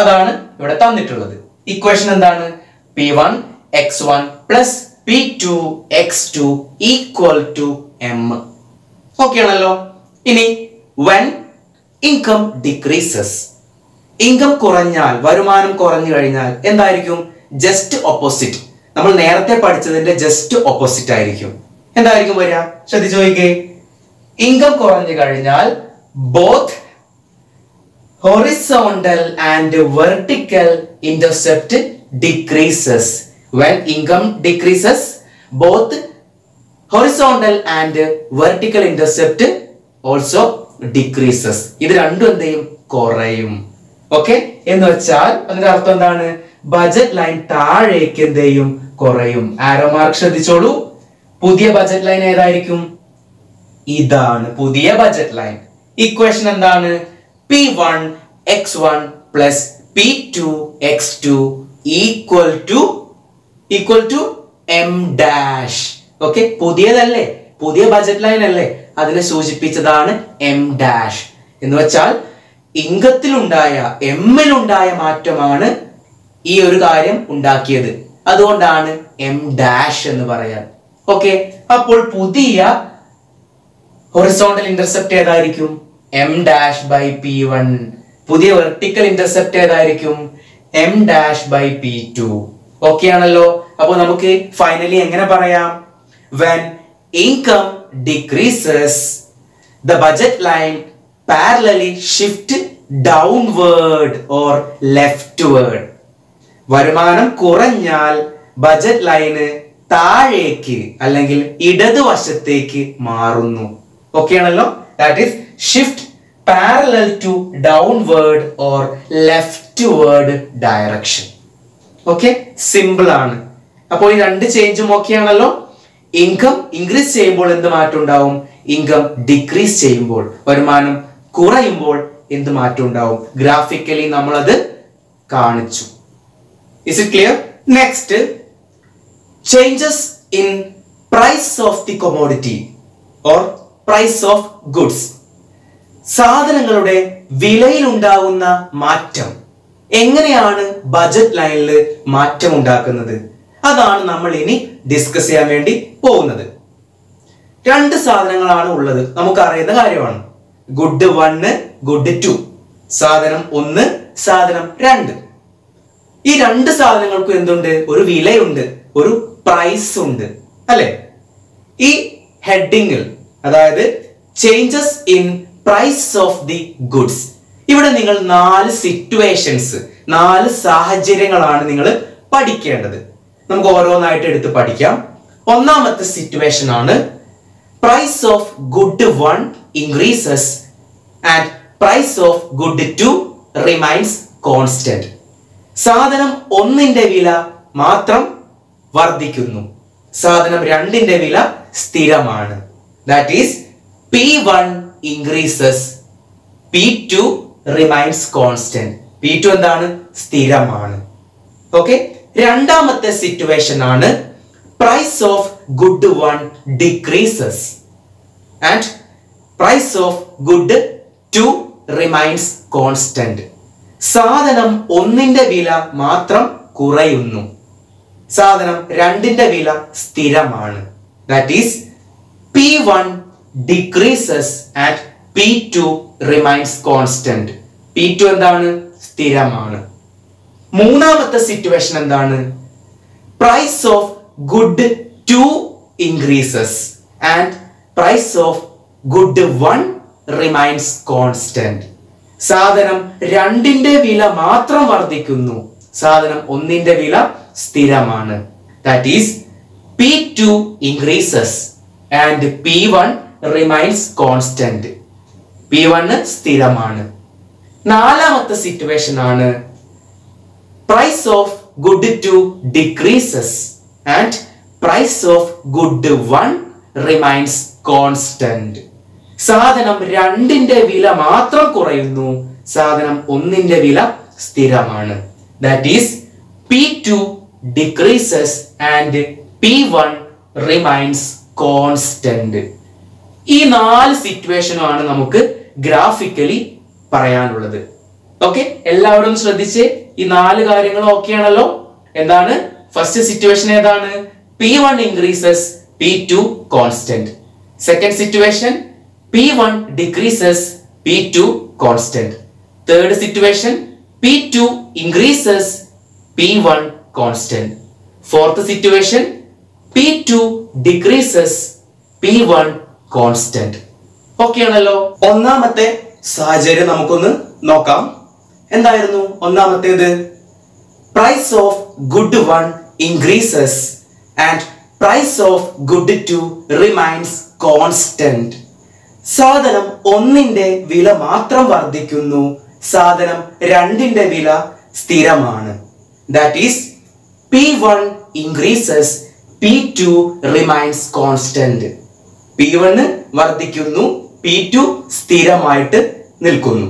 അതാണ് ഇവിടെ തന്നിട്ടുള്ളത്. ഇക്വേഷൻ എന്താണ്? P1 x1 plus P2 x2 equal to m. Okay ആണല്ലോ. ഇനി when income decreases, ഇൻകം കുറഞ്ഞാൽ, വരുമാനം കുറഞ്ഞു കഴിഞ്ഞാൽ എന്തായിരിക്കും? Just opposite. നമ്മൾ നേരത്തെ പഠിച്ചതിന്റെ ജസ്റ്റ് ഓപ്പോസിറ്റ് ആയിരിക്കും. എന്തായിരിക്കും വരിക? ശ്രദ്ധിച്ചു നോക്കിക്കേ. ഇൻകം കുറഞ്ഞു കഴിഞ്ഞാൽ both horizontal and vertical intercept decreases. When income decreases, both horizontal and vertical intercept also decreases. ഇത് രണ്ടും എന്ത് ചെയ്യും? കുറയും. ഓക്കെ, എന്ന് വെച്ചാൽ അതിന്റെ അർത്ഥം എന്താണ്? ബജറ്റ് ലൈൻ താഴേക്ക് എന്ത് ചെയ്യും? കുറയും. ആരോ മാർക്ക് ശ്രദ്ധിച്ചോളൂ. പുതിയ ബജറ്റ് ലൈൻ ഏതായിരിക്കും? ഇതാണ് പുതിയ ബജറ്റ് ലൈൻ. ഇക്വേഷൻ എന്താണ്? P1 x1 plus P2 x2 equal to m dash. Okay, പുതിയതല്ലേ, പുതിയ ബജറ്റ് ലൈൻ അല്ലേ, അതിനെ സൂചിപ്പിച്ചതാണ് m dash. എന്ന് വെച്ചാൽ ഇംഗത്തിലുണ്ടായ, എമ്മിലുണ്ടായ മാറ്റമാണ് ഈ ഒരു കാര്യം ഉണ്ടാക്കിയത്. അതുകൊണ്ടാണ് m dash എന്ന് പറയാൻ. ഓക്കെ, അപ്പോൾ പുതിയ ഹൊറിസോണ്ടൽ ഇന്റർസെപ്റ്റ് ഏതായിരിക്കും? m dash by P1. പുതിയ വെർട്ടിക്കൽ ഇന്റർസെപ്റ്റ് ഏതായിരിക്കും? m dash by P2. Okay ആണല്ലോ. അപ്പോൾ നമുക്ക് ഫൈനലി എങ്ങനെ പറയാം? when income decreases, the budget line parallelly shift downward or leftward. വരുമാനം കുറഞ്ഞാൽ ബജറ്റ് ലൈന് താഴേക്ക് അല്ലെങ്കിൽ ഇടതുവശത്തേക്ക് മാറുന്നു. ഓക്കെ ആണല്ലോ. That is shift parallel to downward or leftward direction. Okay, simple ആണ്. അപ്പോൾ ഈ രണ്ട് ചേഞ്ചും ഓക്കെ ആണല്ലോ. ഇൻകം ഇൻക്രീസ് ചെയ്യുമ്പോൾ എന്ത് മാറ്റം ഉണ്ടാവും? ഇൻകം ഡിക്രീസ് ചെയ്യുമ്പോൾ, വരുമാനം കുറയുമ്പോൾ എന്ത് മാറ്റം ഉണ്ടാവും? ഗ്രാഫിക്കലി നമ്മൾ അത് കാണിച്ചു. Is it clear? Next, changes in price of the commodity or price of goods. സാധനങ്ങളുടെ വിലയിൽ ഉണ്ടാകുന്ന മാറ്റം എങ്ങനെയാണ് ബജറ്റ് ലൈനിൽ മാറ്റം ഉണ്ടാക്കുന്നത്? അതാണ് നമ്മൾ ഇനി ഡിസ്കസ് ചെയ്യാൻ വേണ്ടി പോകുന്നത്. രണ്ട് സാധനങ്ങളാണ് ഉള്ളത്, നമുക്ക് അറിയുന്ന കാര്യമാണ്. Good 1, good 2. സാധനം 1, സാധനം 2. ഈ രണ്ട് സാധനങ്ങൾക്കും എന്തുണ്ട്? ഒരു വിലയുണ്ട്, ഒരു പ്രൈസ് ഉണ്ട്, അല്ലെ? ഈ ഹെഡിങ്ങിൽ, അതായത് changes in price of the goods, ഇവിടെ നിങ്ങൾ 4 സിറ്റുവേഷൻസ്, 4 സാഹചര്യങ്ങളാണ് നിങ്ങൾ പഠിക്കേണ്ടത്. നമുക്ക് ഓരോന്നായിട്ട് എടുത്ത് പഠിക്കാം. ഒന്നാമത്തെ സിറ്റുവേഷൻ ആണ് price of good 1 increases and price of good 2 remains constant. സാധനം ഒന്നിന്റെ വില മാത്രം വർദ്ധിക്കുന്നു, സാധനം രണ്ടിന്റെ വില സ്ഥിരമാണ്. That is P1 increases, P2 remains constant. P2 എന്താണ്? സ്ഥിരമാണ്. ഓക്കെ, രണ്ടാമത്തെ സിറ്റുവേഷൻ ആണ് price of good 1 decreases and price of good 2 remains constant. സാധനം ഒന്നിന്റെ വില മാത്രം കുറയുന്നു, സാധനം രണ്ടിന്റെ വില സ്ഥിരമാണ്. That is P1 decreases and P2 remains constant. P2 എന്താണ്? സ്ഥിരമാണ്. മൂന്നാമത്തെ സിറ്റുവേഷൻ എന്താണ്? price of good 2 increases and price of good 1 remains constant. സാധനം രണ്ടിന്റെ വില മാത്രം വർദ്ധിക്കുന്നു, സാധനം ഒന്നിന്റെ വില സ്ഥിരമാണ്. That is P2 increases and P1 remains constant. P1 സ്ഥിരമാണ്. നാലാമത്തെ സിറ്റുവേഷൻ ആണ് price of good 2 decreases and price of good 1 remains constant. സാധനം രണ്ടിന്റെ വില മാത്രം കുറയുന്നു, സാധനം ഒന്നിന്റെ വില സ്ഥിരമാണ്. That is P2 decreases and P1 remains constant. ഈ നാല് സിറ്റുവേഷനുമാണ് നമുക്ക് ഗ്രാഫിക്കലി പറയാനുള്ളത്. ഓക്കെ, എല്ലാവരും ശ്രദ്ധിച്ച് ഈ നാല് കാര്യങ്ങളും ഓക്കെ ആണല്ലോ. എന്താണ് ഫസ്റ്റ് സിറ്റുവേഷൻ? ഏതാണ്? P1 increases, P2 constant. Second situation P1 decreases, P2 constant. Third situation P2 increases, P1 constant. Fourth situation P2 decreases, P1 constant. Okay ആണല്ലോ. ഒന്നാമത്തെ സാഹചര്യം നമുക്കൊന്ന് നോക്കാം. എന്തായിരുന്നു ഒന്നാമത്തേത്? price of good 1 increases and price of good 2 remains constant. സാധനം ഒന്നിന്റെ വില മാത്രം വർദ്ധിക്കുന്നു, സാധനം രണ്ടിന്റെ വില സ്ഥിരമാണ്. That is P1 increases, P2 remains constant. P1 വർദ്ധിക്കുന്നു, P2 സ്ഥിരമായിട്ട് നിൽക്കുന്നു.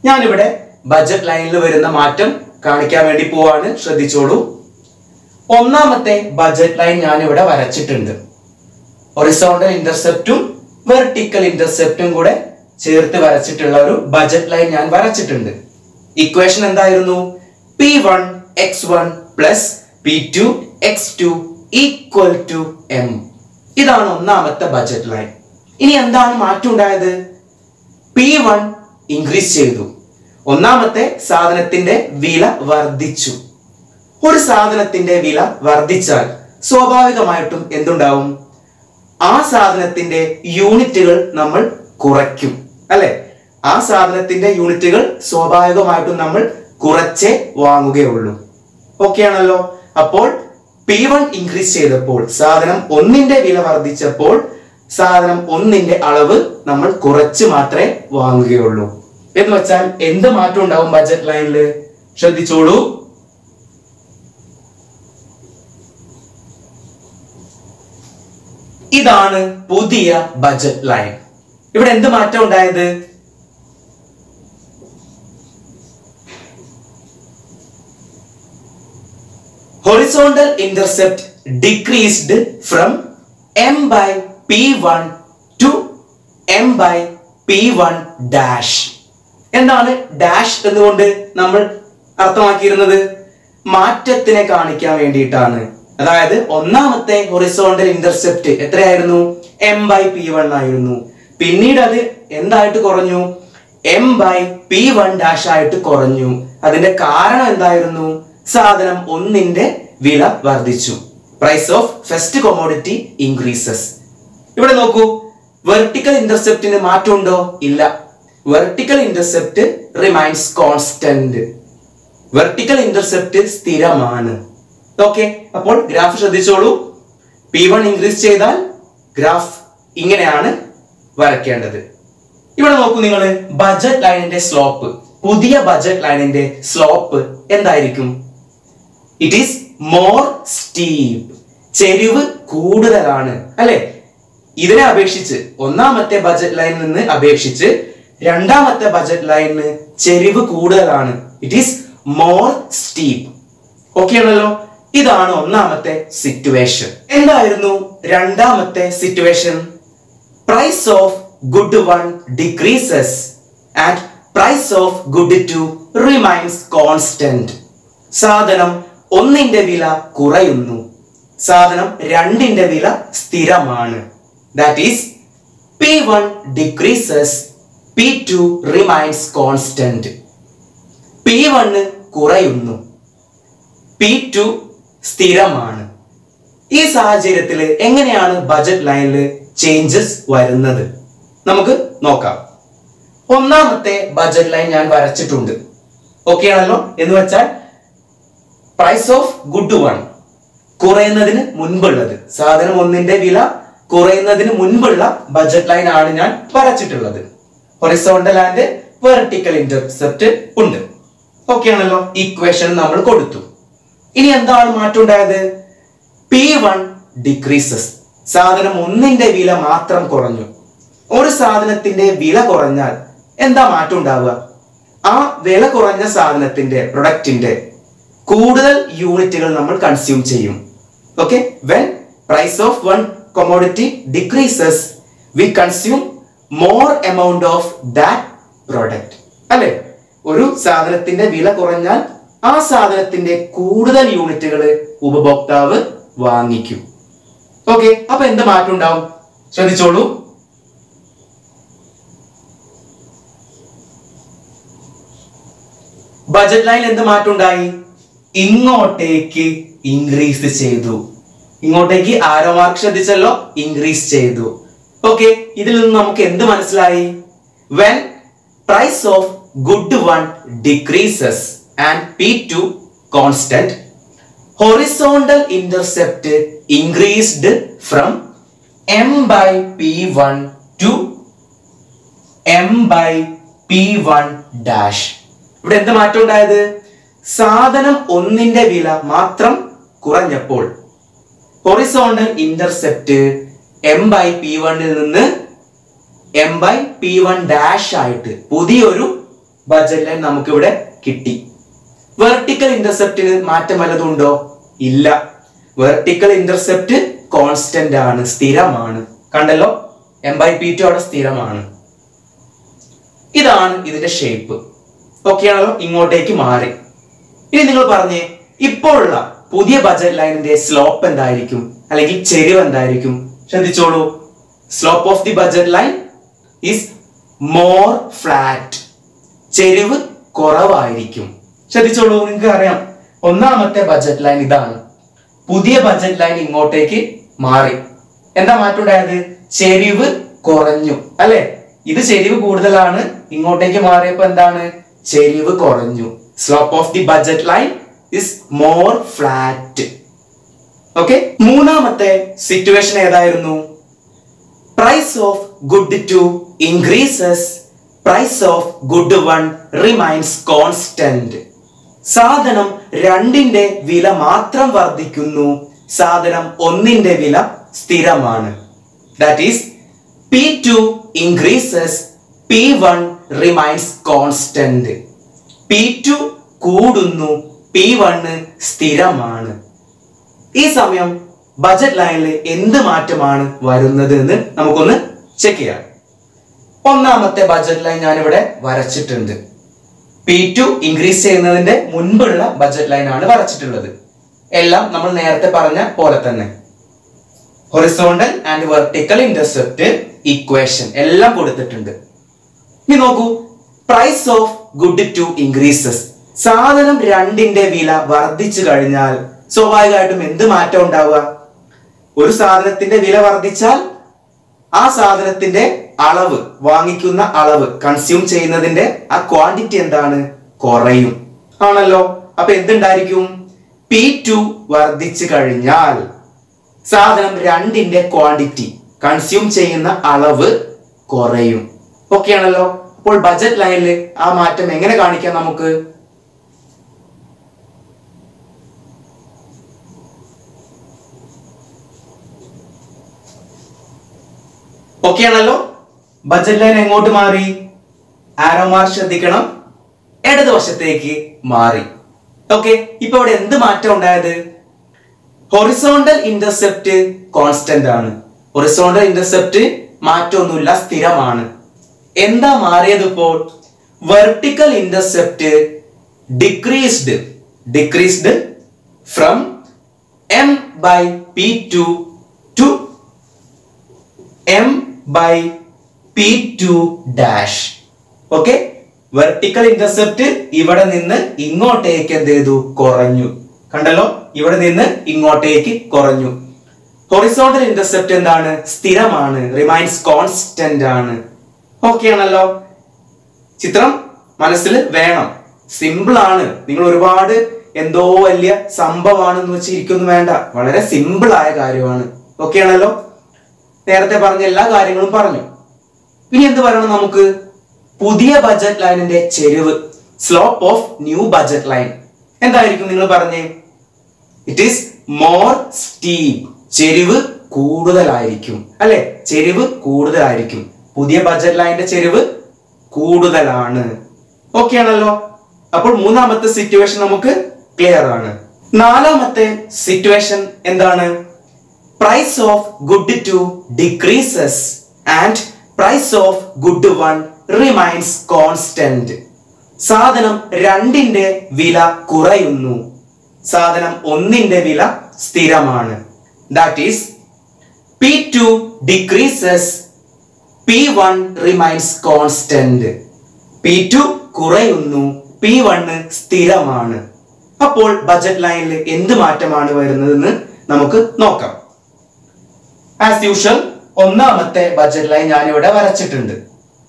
ഞാനിവിടെ ബഡ്ജറ്റ് ലൈനിൽ വരുന്ന മാറ്റം കാണിക്കാൻ വേണ്ടി പോവാണ്, ശ്രദ്ധിച്ചോളൂ. ഒന്നാമത്തെ ബഡ്ജറ്റ് ലൈൻ ഞാൻ ഇവിടെ വരച്ചിട്ടുണ്ട്. ഹൊറിസോണ്ടൽ ഇന്റർസെപ്റ്റും വെർട്ടിക്കൽ ഇന്റർസെപ്റ്റും കൂടെ ചേർത്ത് വരച്ചിട്ടുള്ള ഒരു ബഡ്ജറ്റ് ലൈൻ ഞാൻ വരച്ചിട്ടുണ്ട്. ഇക്വേഷൻ എന്തായിരുന്നു? P1 x1 plus P2 x2 equal to m. ഇതാണ് ഒന്നാമത്തെ ബഡ്ജറ്റ് ലൈൻ. ഇനി എന്താണ് മാറ്റം ഉണ്ടായത്? P1 ഇൻക്രീസ് ചെയ്തു. ഒന്നാമത്തെ സാധനത്തിന്റെ വില വർദ്ധിച്ചു. ഒരു സാധനത്തിന്റെ വില വർദ്ധിച്ചാൽ സ്വാഭാവികമായിട്ടും എന്തുണ്ടാവും? ആ സാധനത്തിന്റെ യൂണിറ്റുകൾ നമ്മൾ കുറയ്ക്കും, അല്ലെ? ആ സാധനത്തിന്റെ യൂണിറ്റുകൾ സ്വാഭാവികമായിട്ടും നമ്മൾ കുറച്ചേ വാങ്ങുകയുള്ളൂ. ഓക്കെ ആണല്ലോ. അപ്പോൾ P1 ഇൻക്രീസ് ചെയ്തപ്പോൾ, സാധനം ഒന്നിന്റെ വില വർദ്ധിച്ചപ്പോൾ സാധനം ഒന്നിന്റെ അളവ് നമ്മൾ കുറച്ച് മാത്രമേ വാങ്ങുകയുള്ളൂ. എന്ന് വെച്ചാൽ എന്ത് മാറ്റം ഉണ്ടാവും ബഡ്ജറ്റ് ലൈനിൽ? ശ്രദ്ധിച്ചോളൂ. ഇതാണ് പുതിയ ബഡ്ജറ്റ് ലൈൻ. ഇവിടെ എന്ത് മാറ്റം ഉണ്ടായത്? horizontal intercept decreased from m by P1 to m by P1 dash. എന്താണ് ഡാഷ് എന്നുകൊണ്ട് നമ്മൾ അർത്ഥമാക്കിയിരുന്നത്? മാറ്റത്തിനെ കാണിക്കാൻ വേണ്ടിയിട്ടാണ്. അതായത് ഒന്നാമത്തെ ഹൊറിസോണ്ടൽ ഇന്റർസെപ്റ്റ് എത്രയായിരുന്നു? m by P1 ആയിരുന്നു. പിന്നീട് അത് എന്തായിട്ട് കുറഞ്ഞു? m by P1 dash ആയിട്ട് കുറഞ്ഞു. അതിന്റെ കാരണം എന്തായിരുന്നു? സാധനം ഒന്നിന്റെ വില വർദ്ധിച്ചു. Price of first commodity increases. ഇവിടെ നോക്കൂ, വെർട്ടിക്കൽ ഇന്റർസെപ്റ്റിന് മാറ്റമുണ്ടോ? ഇല്ല. Vertical intercept remains constant. Vertical intercept സ്ഥിരമാണ്. ഓക്കെ, അപ്പോൾ ഗ്രാഫ് ശ്രദ്ധിച്ചോളൂ. P1 ഇൻക്രീസ് ചെയ്താൽ ഗ്രാഫ് ഇങ്ങനെയാണ് വരയ്ക്കേണ്ടത്. ഇവിടെ നോക്കൂ നിങ്ങൾ, ബഡ്ജറ്റ് ലൈനിന്റെ സ്ലോപ്പ്, പുതിയ ബഡ്ജറ്റ് ലൈനിന്റെ സ്ലോപ്പ് എന്തായിരിക്കും? It is more steep. ചെരിവ് കൂടുതലാണ് അല്ലെ? ഇതിനെ അപേക്ഷിച്ച് ഒന്നാമത്തെ ബഡ്ജറ്റ് ലൈനിൽ നിന്ന് അപേക്ഷിച്ച് രണ്ടാമത്തെ ബഡ്ജറ്റ് ലൈനിന് ചെരിവ് കൂടുതലാണ്. It is more steep. Okay ആണല്ലോ? ഇതാണ് ഒന്നാമത്തെ സിറ്റുവേഷൻ. എന്തായിരുന്നു രണ്ടാമത്തെ situation? Price of good one decreases and price of good two remains constant. സാധനം ഒന്നിന്റെ വില കുറയുന്നു, സാധനം രണ്ടിന്റെ വില സ്ഥിരമാണ്. That is P1 decreases, P2 remains constant. P1 കുറയുന്നു, P2 സ്ഥിരമാണ്. ഈ സാഹചര്യത്തിൽ എങ്ങനെയാണ് ബഡ്ജറ്റ് ലൈനിൽ ചേഞ്ചസ് വരുന്നത്? നമുക്ക് നോക്കാം. ഒന്നാമത്തെ ബഡ്ജറ്റ് ലൈൻ ഞാൻ വരച്ചിട്ടുണ്ട്. ഓക്കെ ആണല്ലോ? എന്ന് വെച്ചാൽ പ്രൈസ് ഓഫ് ഗുഡ് വൺ കുറയുന്നതിന് മുൻപുള്ളത്, സാധനം ഒന്നിന്റെ വില കുറയുന്നതിന് മുൻപുള്ള ബഡ്ജറ്റ് ലൈൻ ആണ് ഞാൻ വരച്ചിട്ടുള്ളത്. ഹൊറിസോണ്ടൽ ആൻഡ് വെർട്ടിക്കൽ ഇന്റർസെപ്റ്റ് ഉണ്ട്. ഓക്കെ ആണല്ലോ? ഇക്വേഷൻ നമ്മൾ കൊടുത്തു. ഇനി എന്താണ് മാറ്റം ഉണ്ടായത്? P1 decreases. സാധനം ഒന്നിന്റെ വില മാത്രം കുറഞ്ഞു. ഒരു സാധനത്തിന്റെ വില കുറഞ്ഞാൽ എന്താ മാറ്റം ഉണ്ടാവുക? ആ വില കുറഞ്ഞ സാധനത്തിന്റെ പ്രൊഡക്റ്റിന്റെ കൂടുതൽ യൂണിറ്റുകൾ നമ്മൾ കൺസ്യൂം ചെയ്യും. Okay, when price of one commodity decreases, we consume more amount of that product. അല്ലെ? ഒരു സാധനത്തിന്റെ വില കുറഞ്ഞാൽ ആ സാധനത്തിന്റെ കൂടുതൽ യൂണിറ്റുകൾ ഉപഭോക്താവ് വാങ്ങിക്കും. ഓക്കെ, അപ്പൊ എന്ത് മാറ്റം ഉണ്ടാവും? ശ്രദ്ധിച്ചോളൂ. ബഡ്ജറ്റ് ലൈൻ എന്ത് മാറ്റം ഉണ്ടായി? ഇങ്ങോട്ടേക്ക് ഇൻക്രീസ് ചെയ്തു. ഇങ്ങോട്ടേക്ക് ആരോ മാർക്ക് ശ്രദ്ധിച്ചല്ലോ, ഇൻക്രീസ് ചെയ്തു. ഓക്കെ, ഇതിൽ നിന്ന് നമുക്ക് എന്ത് മനസ്സിലായി? When price of good one decreases and P2 constant, horizontal intercept increased from M/P1 to M/P1 dash. ഇവിടെ എന്ത് മാറ്റം ഉണ്ടായത്? സാധനം ഒന്നിന്റെ വില മാത്രം കുറഞ്ഞപ്പോൾ ഹൊറിസോണ്ടൽ ഇന്റർസെപ്റ്റ് M/P1 നിന്ന് M/P1 ഡാഷ് ആയിട്ട് പുതിയൊരു ബഡ്ജറ്റ് ലൈൻ നമുക്ക് ഇവിടെ കിട്ടി. വെർട്ടിക്കൽ ഇന്റർസെപ്റ്റിന് മാറ്റം വല്ലതും ഉണ്ടോ? ഇല്ല. വെർട്ടിക്കൽ ഇന്റർസെപ്റ്റ് കോൺസ്റ്റന്റ് ആണ്, സ്ഥിരമാണ്. കണ്ടല്ലോ, M/P2 അവിടെ സ്ഥിരമാണ്. ഇതാണ് ഇതിന്റെ ഷേപ്പ്. ഓക്കെ ആണല്ലോ? ഇങ്ങോട്ടേക്ക് മാറി. ഇനി നിങ്ങൾ പറഞ്ഞേ, ഇപ്പോഴുള്ള പുതിയ ബഡ്ജറ്റ് ലൈനിന്റെ സ്ലോപ്പ് എന്തായിരിക്കും, അല്ലെങ്കിൽ ചെരിവ് എന്തായിരിക്കും? ശ്രദ്ധിച്ചോളൂ. Slope of the budget line is more flat. ചെരിവ് കുറവായിരിക്കും. ശ്രദ്ധിച്ചോളൂ. നിങ്ങൾക്ക് അറിയാം, ഒന്നാമത്തെ ബഡ്ജറ്റ് ലൈൻ ഇതാണ്. പുതിയ ബഡ്ജറ്റ് ലൈൻ ഇങ്ങോട്ടേക്ക് മാറി. എന്താ മാറ്റം ഉണ്ടായത്? ചെരിവ് കുറഞ്ഞു അല്ലെ? ഇത് ചെരിവ് കൂടുതലാണ്, ഇങ്ങോട്ടേക്ക് മാറിയപ്പോ എന്താണ്? ചെരിവ് കുറഞ്ഞു. Slope of the budget line is more flat. Okay, മൂന്നാമത്തെ സിറ്റുവേഷൻ ഏതായിരുന്നു? Price of good two increases, price of good one remains constant. സാധനം രണ്ടിന്റെ വില മാത്രം വർദ്ധിക്കുന്നു, സാധനം ഒന്നിന്റെ വില സ്ഥിരമാണ്. That is P2 increases, P1 remains constant. P2 കൂടുന്നു, P1 സ്ഥിരമാണ്. ഈ സമയം ബഡ്ജറ്റ് ലൈനിൽ എന്ത് മാറ്റമാണ് വരുന്നത് എന്ന് നമുക്കൊന്ന് ചെക്ക് ചെയ്യാം. ഒന്നാമത്തെ ബഡ്ജറ്റ് ലൈൻ ഞാൻ ഇവിടെ വരച്ചിട്ടുണ്ട്. P2 ഇൻക്രീസ് ചെയ്യുന്നതിന്റെ മുൻപുള്ള ബഡ്ജറ്റ് ലൈൻ ആണ് വരച്ചിട്ടുള്ളത്. എല്ലാം നമ്മൾ നേരത്തെ പറഞ്ഞ പോലെ തന്നെ. Horizontal and vertical intercept equation എല്ലാം കൊടുത്തിട്ടുണ്ട്. ഇനി നോക്കൂ, price of good two increases. സാധനം രണ്ടിന്റെ വില വർദ്ധിച്ചു കഴിഞ്ഞാൽ സ്വാഭാവികമായിട്ടും എന്ത് മാറ്റം ഉണ്ടാവുക? ഒരു സാധനത്തിന്റെ വില വർദ്ധിച്ചാൽ ആ സാധനത്തിന്റെ അളവ്, വാങ്ങിക്കുന്ന അളവ്, കൺസ്യൂം ചെയ്യുന്നതിന്റെ ആ ക്വാണ്ടിറ്റി എന്താണ്? കുറയും ആണല്ലോ. അപ്പൊ എന്തുണ്ടായിരിക്കും? P2 വർദ്ധിച്ചു കഴിഞ്ഞാൽ സാധനം രണ്ടിന്റെ ക്വാണ്ടിറ്റി, കൺസ്യൂം ചെയ്യുന്ന അളവ് കുറയും. ഓക്കെ ആണല്ലോ. അപ്പോൾ ബജറ്റ് ലൈനിൽ ആ മാറ്റം എങ്ങനെ കാണിക്കാം നമുക്ക്? ഓക്കെ ആണല്ലോ. ബജറ്റ് ലൈൻ എങ്ങോട്ട് മാറി? ആരോ മാർക്ക് ശ്രദ്ധിക്കണം, ഇടതുവശത്തേക്ക് മാറി. ഓക്കെ, ഇപ്പൊ ഇവിടെ എന്ത് മാറ്റം ഉണ്ടായത്? ഹൊറിസോണ്ടൽ ഇന്റർസെപ്റ്റ് കോൺസ്റ്റന്റ് ആണ്. ഹൊറിസോണ്ടൽ ഇന്റർസെപ്റ്റ് മാറ്റമൊന്നുമില്ല, സ്ഥിരമാണ്. എന്താ മാറിയത് ഇപ്പോൾ? Vertical intercept decreased from m/p2 to m/p2 dash. Okay, vertical intercept ഇവിടെ നിന്ന് ഇങ്ങോട്ടേക്ക് എന്ത് ചെയ്തു? കുറഞ്ഞു. കണ്ടല്ലോ, ഇവിടെ നിന്ന് ഇങ്ങോട്ടേക്ക് കുറഞ്ഞു. ഹൊറിസോണ്ടൽ ഇന്റർസെപ്റ്റ് എന്താണ്? സ്ഥിരമാണ്, റിമൈൻസ് കോൺസ്റ്റന്റ് ആണ്. ഓക്കെ ആണല്ലോ. ചിത്രം മനസ്സിൽ വേണം, സിമ്പിൾ ആണ്. നിങ്ങൾ ഒരുപാട് എന്തോ വലിയ സംഭവമാണെന്ന് വെച്ച് ഇരിക്കൊന്നും വേണ്ട, വളരെ സിമ്പിൾ ആയ കാര്യമാണ്. ഓക്കെ ആണല്ലോ. നേരത്തെ പറഞ്ഞ എല്ലാ കാര്യങ്ങളും പറഞ്ഞു. ഇനി എന്ത് പറയണം നമുക്ക്? പുതിയ ബജറ്റ് ലൈനിന്റെ ചെരിവ്, slope of new budget line എന്തായിരിക്കും? നിങ്ങൾ പറഞ്ഞേ. It is more steep. ചെരിവ് കൂടുതലായിരിക്കും, അല്ലെ? ചെരിവ് കൂടുതലായിരിക്കും. പുതിയ ബജറ്റ് ലൈനിന്റെ ചെരിവ് കൂടുതലാണ്. ഓക്കെ ആണല്ലോ. അപ്പോൾ മൂന്നാമത്തെ സിറ്റുവേഷൻ നമുക്ക് ക്ലിയർ ആണ്. നാലാമത്തെ സിറ്റുവേഷൻ എന്താണ്? Price of good 2 decreases and price of good 1 remains constant. സാധനം 2ന്റെ വില കുറയുന്നു, സാധനം 1ന്റെ വില സ്ഥിരമാണ്. That is P2 decreases, P1 remains constant. P2 കുറയുന്നു, P1 സ്ഥിരമാണ്. അപ്പോൾ ബജറ്റ് ലൈനിൽ എന്ത് മാറ്റമാണ് വരുന്നതെന്ന് നമുക്ക് നോക്കാം. ആസ് യൂഷ്വൽ ഒന്നാമത്തെ ബജറ്റ് ലൈൻ ഞാൻ ഇവിടെ വരച്ചിട്ടുണ്ട്.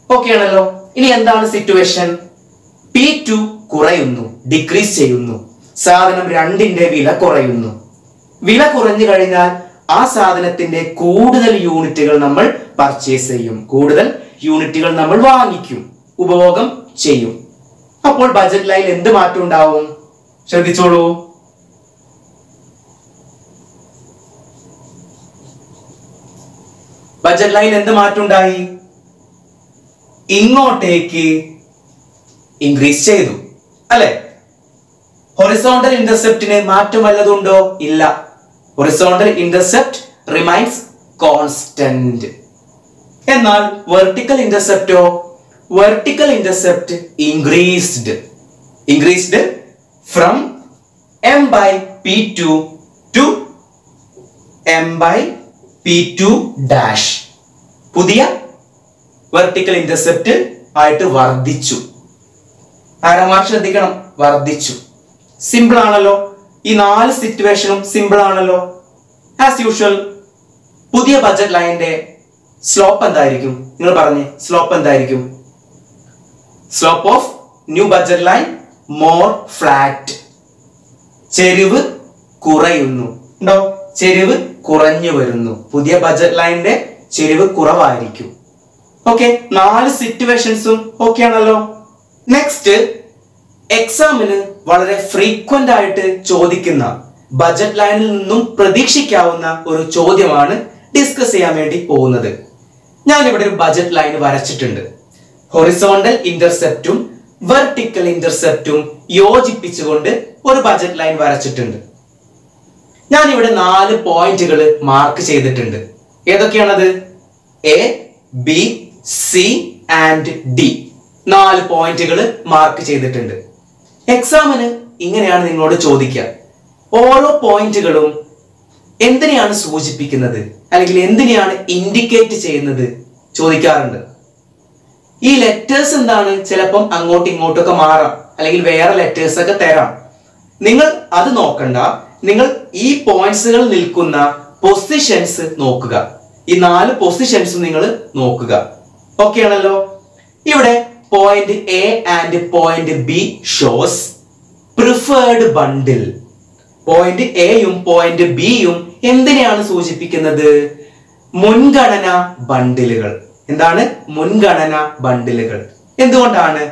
ഓക്കെ ആണല്ലോ. ഇനി എന്താണ് സിറ്റുവേഷൻ? P2 കുറയുന്നു, ഡിക്രീസ് ചെയ്യുന്നു. സാധനം 2ന്റെ വില കുറയുന്നു. വില കുറഞ്ഞു കഴിഞ്ഞാൽ ആ സാധനത്തിന്റെ കൂടുതൽ യൂണിറ്റുകൾ നമ്മൾ പർച്ചേസ് ചെയ്യും, കൂടുതൽ യൂണിറ്റുകൾ നമ്മൾ വാങ്ങിക്കും, ഉപഭോഗം ചെയ്യും. അപ്പോൾ ബജറ്റ് ലൈൻ എന്ത് മാറ്റം ഉണ്ടാവും? ശ്രദ്ധിച്ചോളൂ. ബജറ്റ് ലൈൻ എന്ത് മാറ്റം ഉണ്ടായി? ഇങ്ങോട്ടേക്ക് ഇൻക്രീസ് ചെയ്തു, അല്ലെ? ഹൊറിസോണ്ടൽ ഇന്റർസെപ്റ്റിന് മാറ്റം വല്ലതുണ്ടോ? ഇല്ല. Horizontal intercept remains constant. എന്നാൽ വെർട്ടിക്കൽ ഇന്റർസെപ്റ്റോ? Vertical intercept increased from m/p2 to m/p2 dash. പുതിയ വെർട്ടിക്കൽ ഇന്റർസെപ്റ്റ് ആയിട്ട് വർദ്ധിച്ചു. ആരാമാർ ശ്രദ്ധിക്കണം, വർദ്ധിച്ചു. സിമ്പിൾ ആണല്ലോ. ഈ 4 സിറ്റുവേഷനും സിമ്പിൾ ആണല്ലോ. ആസ് യൂഷ്വൽ പുതിയ ബജറ്റ് ലൈനിന്റെ സ്ലോപ്പ് എന്തായിരിക്കും? നിങ്ങൾ പറഞ്ഞേ, സ്ലോപ്പ് എന്തായിരിക്കും? Slope of new budget line more flat. ചെരിവ് കുറയുന്നു. ഉണ്ടോ? ചെരിവ് കുറഞ്ഞു വരുന്നു. പുതിയ ബജറ്റ് ലൈനിന്റെ ചെരിവ് കുറവായിരിക്കും. ഓക്കെ, 4 സിറ്റുവേഷൻസും ഓക്കെ ആണല്ലോ. നെക്സ്റ്റ്, എക്സാമിന് വളരെ ഫ്രീക്വന്റ് ആയിട്ട് ചോദിക്കുന്ന, ബജറ്റ് ലൈനിൽ നിന്നും പ്രതീക്ഷിക്കാവുന്ന ഒരു ചോദ്യമാണ് ഡിസ്കസ് ചെയ്യാൻ വേണ്ടി പോകുന്നത്. ഞാൻ ഇവിടെ ഒരു ബജറ്റ് ലൈൻ വരച്ചിട്ടുണ്ട്. ഹൊറിസോണ്ടൽ ഇന്റർസെപ്റ്റും വെർട്ടിക്കൽ ഇന്റർസെപ്റ്റും യോജിപ്പിച്ചുകൊണ്ട് ഒരു ബജറ്റ് ലൈൻ വരച്ചിട്ടുണ്ട്. ഞാൻ ഇവിടെ 4 പോയിന്റുകൾ മാർക്ക് ചെയ്തിട്ടുണ്ട്. ഏതൊക്കെയാണത്? A, B, C and D. 4 പോയിന്റുകൾ മാർക്ക് ചെയ്തിട്ടുണ്ട്. എക്സാമിന് ഇങ്ങനെയാണ് നിങ്ങളോട് ചോദിക്കുക. ഓരോ പോയിന്റുകളും എന്തിനെയാണ് സൂചിപ്പിക്കുന്നത്, അല്ലെങ്കിൽ എന്തിനെയാണ് ഇൻഡിക്കേറ്റ് ചെയ്യുന്നത് ചോദിക്കാറുണ്ട്. ഈ ലെറ്റേഴ്സ് എന്താണ്? ചിലപ്പം അങ്ങോട്ടും ഇങ്ങോട്ടൊക്കെ മാറാം, അല്ലെങ്കിൽ വേറെ ലെറ്റേഴ്സ് ഒക്കെ തരാം. നിങ്ങൾ അത് നോക്കണ്ട. നിങ്ങൾ ഈ പോയിന്റ്സുകൾ നിൽക്കുന്ന പൊസിഷൻസ് നോക്കുക. ഈ 4 പൊസിഷൻസും നിങ്ങൾ നോക്കുക. ഓക്കെ ആണല്ലോ. ഇവിടെ point A and point B shows preferred bundle. Point എയും പോയിന്റ് ബിയും എന്തിനെയാണ് സൂചിപ്പിക്കുന്നത്? മുൻഗണന ബണ്ടിലുകൾ. എന്താണ് മുൻഗണന ബണ്ടിലുകൾ? എന്തുകൊണ്ടാണ്?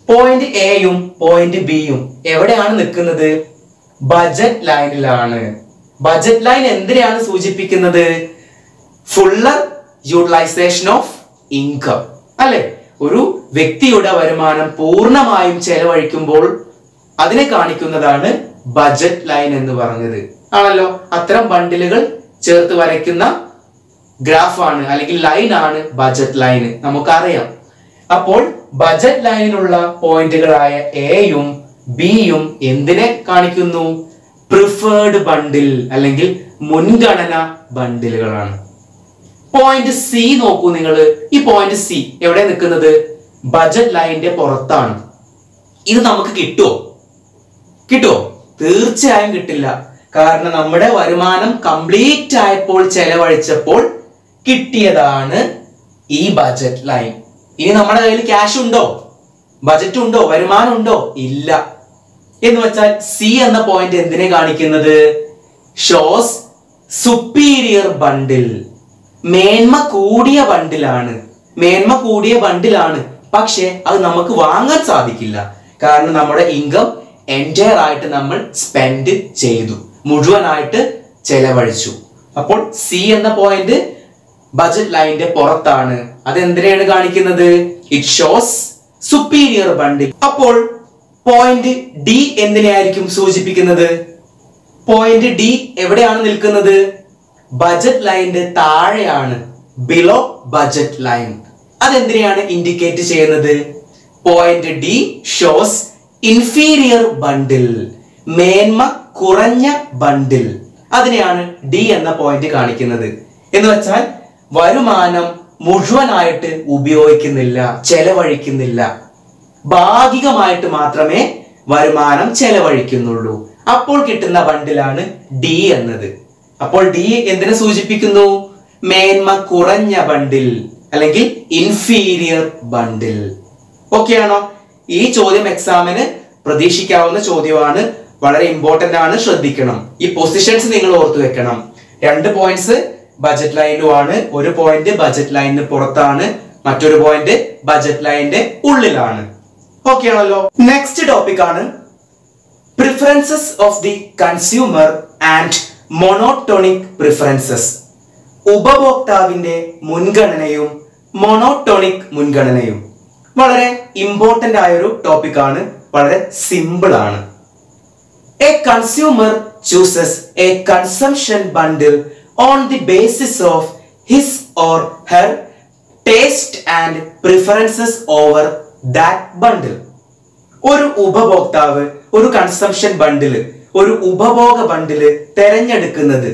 പോയിന്റ് എയും പോയിന്റ് ബിയും എവിടെയാണ് നിൽക്കുന്നത്? ബജറ്റ് ലൈനിലാണ്. ബജറ്റ് ലൈൻ എന്തിനാണ് സൂചിപ്പിക്കുന്നത്? ഫുള്ളർ യൂട്ടിലൈസേഷൻ ഓഫ് ഇൻകം അല്ലെ? ഒരു വ്യക്തിയുടെ വരുമാനം പൂർണ്ണമായും ചെലവഴിക്കുമ്പോൾ അതിനെ കാണിക്കുന്നതാണ് ബജറ്റ് ലൈൻ എന്ന് പറഞ്ഞത് ആണല്ലോ. അത്തരം ബണ്ടിലുകൾ ചേർത്ത് വരയ്ക്കുന്ന ഗ്രാഫാണ് അല്ലെങ്കിൽ ലൈനാണ് ബജറ്റ് ലൈൻ, നമുക്കറിയാം. അപ്പോൾ ബജറ്റ് ലൈനിലുള്ള പോയിന്റുകളായ എയും ബിയും എന്തിനെ കാണിക്കുന്നു? പ്രിഫേർഡ് ബണ്ടിൽ അല്ലെങ്കിൽ മുൻഗണന ബണ്ടിലുകളാണ്. പോയിന്റ് സി നോക്കൂ നിങ്ങൾ. ഈ പോയിന്റ് സി എവിടെ നിൽക്കുന്നത്? ബജറ്റ് ലൈനിന്റെ പുറത്താണ്. ഇത് നമുക്ക് കിട്ടുമോ? തീർച്ചയായും കിട്ടില്ല. കാരണം നമ്മുടെ വരുമാനം കംപ്ലീറ്റ് ആയപ്പോൾ ചെലവഴിച്ചപ്പോൾ കിട്ടിയതാണ് ഈ ബജറ്റ് ലൈൻ. ഇനി നമ്മുടെ കയ്യിൽ ക്യാഷ് ഉണ്ടോ? ബജറ്റ് ഉണ്ടോ? വരുമാനം ഉണ്ടോ? ഇല്ല. എന്ന് വെച്ചാൽ സി എന്ന പോയിന്റ് എന്തിനെ കാണിക്കുന്നത്? ഷോസ് സുപ്പീരിയർ ബണ്ടിൽ. മേന്മ കൂടിയ ബണ്ടിലാണ്. പക്ഷെ അത് നമുക്ക് വാങ്ങാൻ സാധിക്കില്ല. കാരണം നമ്മുടെ ഇൻകം എൻറ്റയർ ആയിട്ട് നമ്മൾ സ്പെൻഡ് ചെയ്തു, മുഴുവനായിട്ട് ചെലവഴിച്ചു. അപ്പോൾ സി എന്ന പോയിന്റ് ബജറ്റ് ലൈനിന്റെ പുറത്താണ്. അത് എന്തിനാണ് കാണിക്കുന്നത്? ഇറ്റ് ഷോസ് സുപ്പീരിയർ ബണ്ടിൽ. അപ്പോൾ പോയിന്റ് ഡി എന്തിനായിരിക്കും സൂചിപ്പിക്കുന്നത്? പോയിന്റ് ഡി എവിടെയാണ് നിൽക്കുന്നത്? ബജറ്റ് ലൈനിന്റെ താഴെയാണ്, ബിലോ ബജറ്റ് ലൈൻ. അതെന്തിനെയാണ് ഇൻഡിക്കേറ്റ് ചെയ്യുന്നത്? പോയിന്റ് ഡി ഷോസ് ഇൻഫീരിയർ ബണ്ടിൽ, മേന്മ കുറഞ്ഞ ബണ്ടിൽ. അതിനെയാണ് ഡി എന്ന പോയിന്റ് കാണിക്കുന്നത്. എന്ന് വെച്ചാൽ വരുമാനം മുഴുവനായിട്ട് ഉപയോഗിക്കുന്നില്ല, ചെലവഴിക്കുന്നില്ല, ഭാഗികമായിട്ട് മാത്രമേ വരുമാനം ചെലവഴിക്കുന്നുള്ളൂ. അപ്പോൾ കിട്ടുന്ന ബണ്ടിലാണ് ഡി എന്നത്. അപ്പോൾ ഡി എന്തിനെ സൂചിപ്പിക്കുന്നു? മേന്മ കുറഞ്ഞ ബണ്ടിൽ അല്ലെങ്കിൽ ഇൻഫീരിയർ ബണ്ടിൽ. ഓക്കെ ആണോ? ഈ ചോദ്യം എക്സാമിന് പ്രതീക്ഷിക്കാവുന്ന ചോദ്യമാണ്, വളരെ ഇമ്പോർട്ടന്റ് ആണ്, ശ്രദ്ധിക്കണം. ഈ പൊസിഷൻസ് നിങ്ങൾ ഓർത്തു വെക്കണം. 2 പോയിന്റ്സ് ബജറ്റ് ലൈനിലുമാണ്, ഒരു പോയിന്റ് ബജറ്റ് ലൈനിന് പുറത്താണ്, മറ്റൊരു പോയിന്റ് ബജറ്റ് ലൈനിന്റെ ഉള്ളിലാണ്. ഓക്കെ ആണല്ലോ? നെക്സ്റ്റ് ടോപ്പിക് ആണ് preferences of the consumer and monotonic preferences. ഉപഭോക്താവിന്റെ മുൻഗണനയും മോണോട്ടോണിക് മുൻഗണനയും വളരെ ഇമ്പോർട്ടന്റ് ആയൊരു ടോപ്പിക് ആണ്, വളരെ സിമ്പിൾ ആണ്. A consumer chooses a consumption bundle on the basis of his or her taste and preferences over that bundle. ഒരു ഉപഭോക്താവ് ഒരു കൺസംഷൻ ബണ്ടില്, ഒരു ഉപഭോഗ ബണ്ടില് തെരഞ്ഞെടുക്കുന്നത്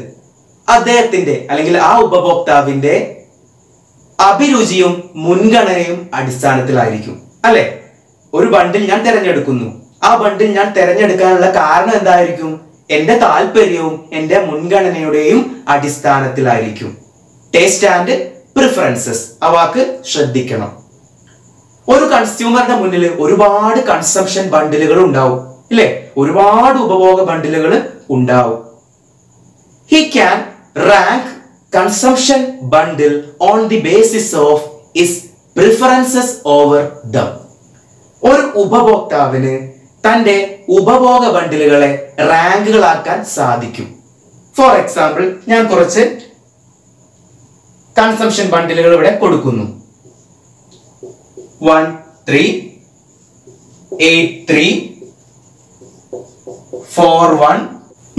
അദ്ദേഹത്തിന്റെ അല്ലെങ്കിൽ ആ ഉപഭോക്താവിന്റെ അഭിരുചിയും മുൻഗണനയും അടിസ്ഥാനത്തിലായിരിക്കും അല്ലെ? ഒരു ബണ്ടിൽ ഞാൻ തെരഞ്ഞെടുക്കുന്നു. ആ ബണ്ടിൽ ഞാൻ തെരഞ്ഞെടുക്കാനുള്ള കാരണം എന്തായിരിക്കും? എന്റെ താല്പര്യവും എന്റെ മുൻഗണനയുടെയും അടിസ്ഥാനത്തിലായിരിക്കും. ടേസ്റ്റ് ആൻഡ് പ്രിഫറൻസസ്, ആ വാക്ക് ശ്രദ്ധിക്കണം. ഒരു കൺസ്യൂമറുടെ മുന്നിൽ ഒരുപാട് കൺസംഷൻ ബണ്ടിലുകൾ ഉണ്ടാവും ഇല്ലേ? ഒരുപാട് ഉപഭോഗ ബണ്ടിലുകൾ ഉണ്ടാവും. He can rank consumption bundle on the basis of his preferences over dum. ഒരു ഉപഭോക്താവിന് തന്റെ ഉപഭോഗ ബണ്ടിലുകളെ റാങ്കുകളാക്കാൻ സാധിക്കും. ഫോർ എക്സാമ്പിൾ, ഞാൻ കുറച്ച് കൺസംഷൻ ബണ്ടിലുകൾ ഇവിടെ കൊടുക്കുന്നു. 1 3 8 3 4 1.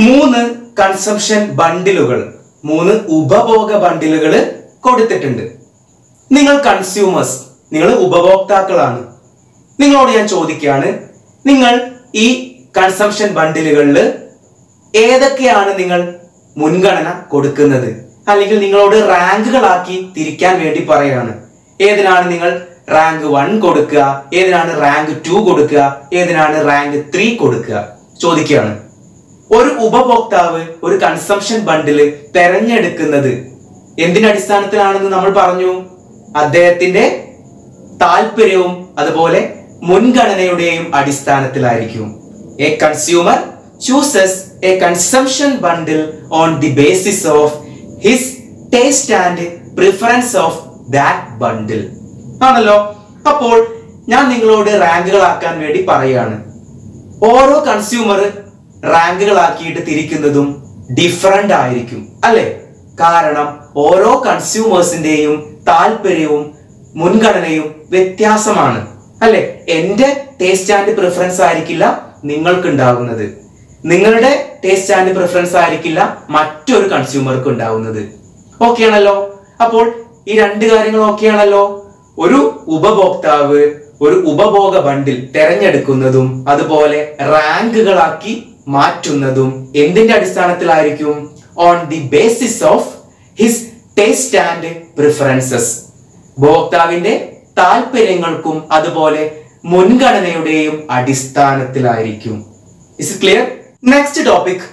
3 കൺസംഷൻ ബണ്ടിലുകൾ, 3 ഉപഭോഗ ബണ്ടിലുകൾ കൊടുത്തിട്ടുണ്ട്. നിങ്ങൾ കൺസ്യൂമേഴ്സ്, നിങ്ങൾ ഉപഭോക്താക്കളാണ്. നിങ്ങളോട് ഞാൻ ചോദിക്കുകയാണ്, നിങ്ങൾ ഈ കൺസംഷൻ ബണ്ടിലുകളിൽ ഏതൊക്കെയാണ് നിങ്ങൾ മുൻഗണന കൊടുക്കുന്നത്? അല്ലെങ്കിൽ നിങ്ങളോട് റാങ്കുകളാക്കി തിരിക്കാൻ വേണ്ടി പറയാണ്. ഏതിനാണ് നിങ്ങൾ റാങ്ക് 1 കൊടുക്കുക, ഏതിനാണ് റാങ്ക് 2 കൊടുക്കുക, ഏതിനാണ് റാങ്ക് 3 കൊടുക്കുക ചോദിക്കുകയാണ്. ഒരു ഉപഭോക്താവ് ഒരു കൺസംഷൻ ബണ്ടില് തെരഞ്ഞെടുക്കുന്നത് എന്തിനടിസ്ഥാനത്തിലാണെന്ന് നമ്മൾ പറഞ്ഞു? അദ്ദേഹത്തിന്റെ താല്പര്യവും അതുപോലെ മുൻഗണനയുടെയും അടിസ്ഥാനത്തിലായിരിക്കും. A consumer chooses a consumption bundle on the basis of his taste and preference of that bundle ആണല്ലോ. അപ്പോൾ ഞാൻ നിങ്ങളോട് റാങ്കുകളാക്കാൻ വേണ്ടി പറയാണ്. ഓരോ കൺസ്യൂമർ റാങ്കുകളാക്കിയിട്ട് തിരിക്കുന്നതും ഡിഫറൻ്റ് ആയിരിക്കും അല്ലെ? കാരണം ഓരോ കൺസ്യൂമേഴ്സിന്റെയും താല്പര്യവും മുൻഗണനയും വ്യത്യാസമാണ് അല്ലെ? എന്റെ ടേസ്റ്റ് ആൻഡ് പ്രിഫറൻസ് ആയിരിക്കില്ല നിങ്ങൾക്ക് ഉണ്ടാകുന്നത്, നിങ്ങളുടെ ടേസ്റ്റ് ആൻഡ് പ്രിഫറൻസ് ആയിരിക്കില്ല മറ്റൊരു കൺസ്യൂമർക്ക് ഉണ്ടാവുന്നത്. ഓക്കെ ആണല്ലോ? അപ്പോൾ ഈ രണ്ട് കാര്യങ്ങൾ ഓക്കെ ആണല്ലോ. ഒരു ഉപഭോക്താവ് ഒരു ഉപഭോഗ ബണ്ടിൽ തെരഞ്ഞെടുക്കുന്നതും അതുപോലെ റാങ്കുകളാക്കി മാറ്റുന്നതും എന്തിന്റെ അടിസ്ഥാനത്തിലായിരിക്കും? On the basis of his taste and preferences. ഉപഭോക്താവിന്റെ താല്പര്യങ്ങൾക്കും അതുപോലെ മുൻഗണനയുടെയും അടിസ്ഥാനത്തിലായിരിക്കും. Is it clear? Next topic,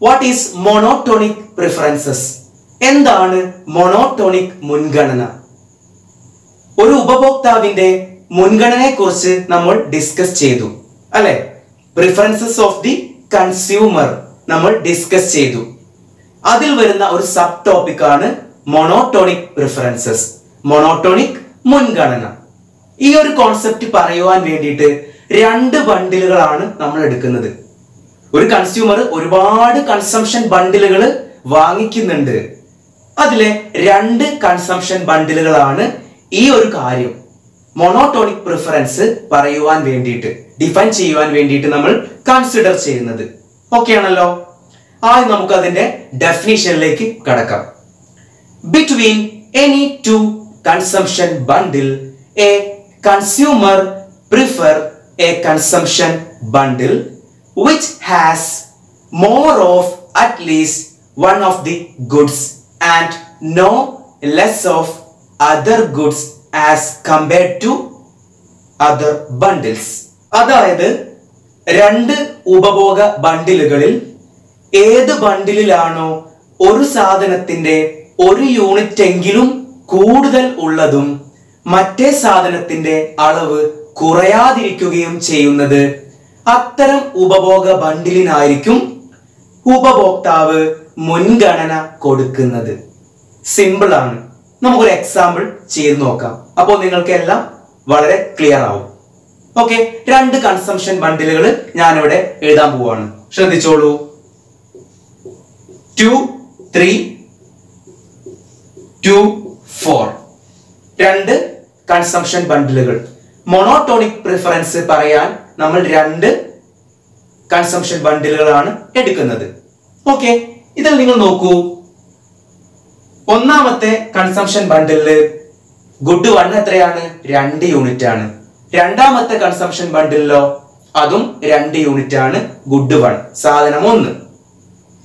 what is monotonic preferences? എന്താണ് മോണോട്ടോണിക് മുൻഗണന? ഒരു ഉപഭോക്താവിന്റെ മുൻഗണനയെ കുറിച്ച് നമ്മൾ ഡിസ്കസ് ചെയ്തു അല്ലെ? പ്രിഫറൻസസ് ഓഫ് ദി കൺസ്യൂമർ നമ്മൾ ഡിസ്കസ് ചെയ്തു. അതിൽ വരുന്ന ഒരു സബ് ടോപ്പിക് ആണ് മോണോട്ടോണിക് പ്രിഫറൻസസ്, മോണോട്ടോണിക് മുൻഗണന. ഈ ഒരു കോൺസെപ്റ്റ് പറയുവാൻ വേണ്ടിയിട്ട് രണ്ട് ബണ്ടിലുകളാണ് നമ്മൾ എടുക്കുന്നത്. ഒരു കൺസ്യൂമർ ഒരുപാട് കൺസംഷൻ ബണ്ടിലുകൾ വാങ്ങിക്കുന്നുണ്ട്. അതിലെ രണ്ട് കൺസംഷൻ ബണ്ടിലുകളാണ് ഈ ഒരു കാര്യം മോണോട്ടോണിക് പ്രിഫറൻസ് പറയുവാൻ വേണ്ടിയിട്ട്, ഡിഫൈൻ ചെയ്യുവാൻ വേണ്ടിയിട്ട് നമ്മൾ കൺസിഡർ ചെയ്യുന്നത്. ഓക്കെ ആണല്ലോ? ആദ്യം നമുക്ക് അതിന്റെ ഡെഫിനിഷനിലേക്ക് കടക്കാം. Between any two consumption bundle A consumer prefer A consumption bundle which has more of at least one of the goods and no less of other goods as compared to other bundles. അതായത് രണ്ട് ഉപഭോഗ ബണ്ടിലുകളിൽ ഏത് ബണ്ടിലാണോ ഒരു സാധനത്തിന്റെ ഒരു unit എങ്കിലും കൂടുതൽ ഉള്ളതും മറ്റേ സാധനത്തിന്റെ അളവ് കുറയാതിരിക്കുകയും ചെയ്യുന്നത്, അത്തരം ഉപഭോഗ ബണ്ടിലിനായിരിക്കും ഉപഭോക്താവ് മുൻഗണന കൊടുക്കുന്നത്. സിമ്പിൾ ആണ്. നമുക്കൊരു എക്സാമ്പിൾ ചെയ്ത് നോക്കാം. അപ്പോൾ നിങ്ങൾക്ക് എല്ലാം വളരെ ക്ലിയർ ആവും. ഓക്കെ, രണ്ട് കൺസംഷൻ ബണ്ടിലുകൾ ഞാനിവിടെ എഴുതാൻ പോവാണ്. ശ്രദ്ധിച്ചോളൂ. 2, 3, 2, 4 രണ്ട് കൺസംഷൻ ബണ്ടിലുകൾ. മോണോട്ടോണിക് പ്രിഫറൻസ് പറയാൻ നമ്മൾ രണ്ട് കൺസംഷൻ ബണ്ടിലുകളാണ് എടുക്കുന്നത്. ഓക്കെ, ഇതിൽ നിങ്ങൾ നോക്കൂ. ഒന്നാമത്തെ കൺസംഷൻ ബണ്ടില് ഗുഡ് 1 എത്രയാണ്? 2 യൂണിറ്റ് ആണ്. രണ്ടാമത്തെ കൺസംഷൻ ബണ്ടിലോ അതും 2 യൂണിറ്റ് ആണ്. ഗുഡ് 1 സാധനം 1.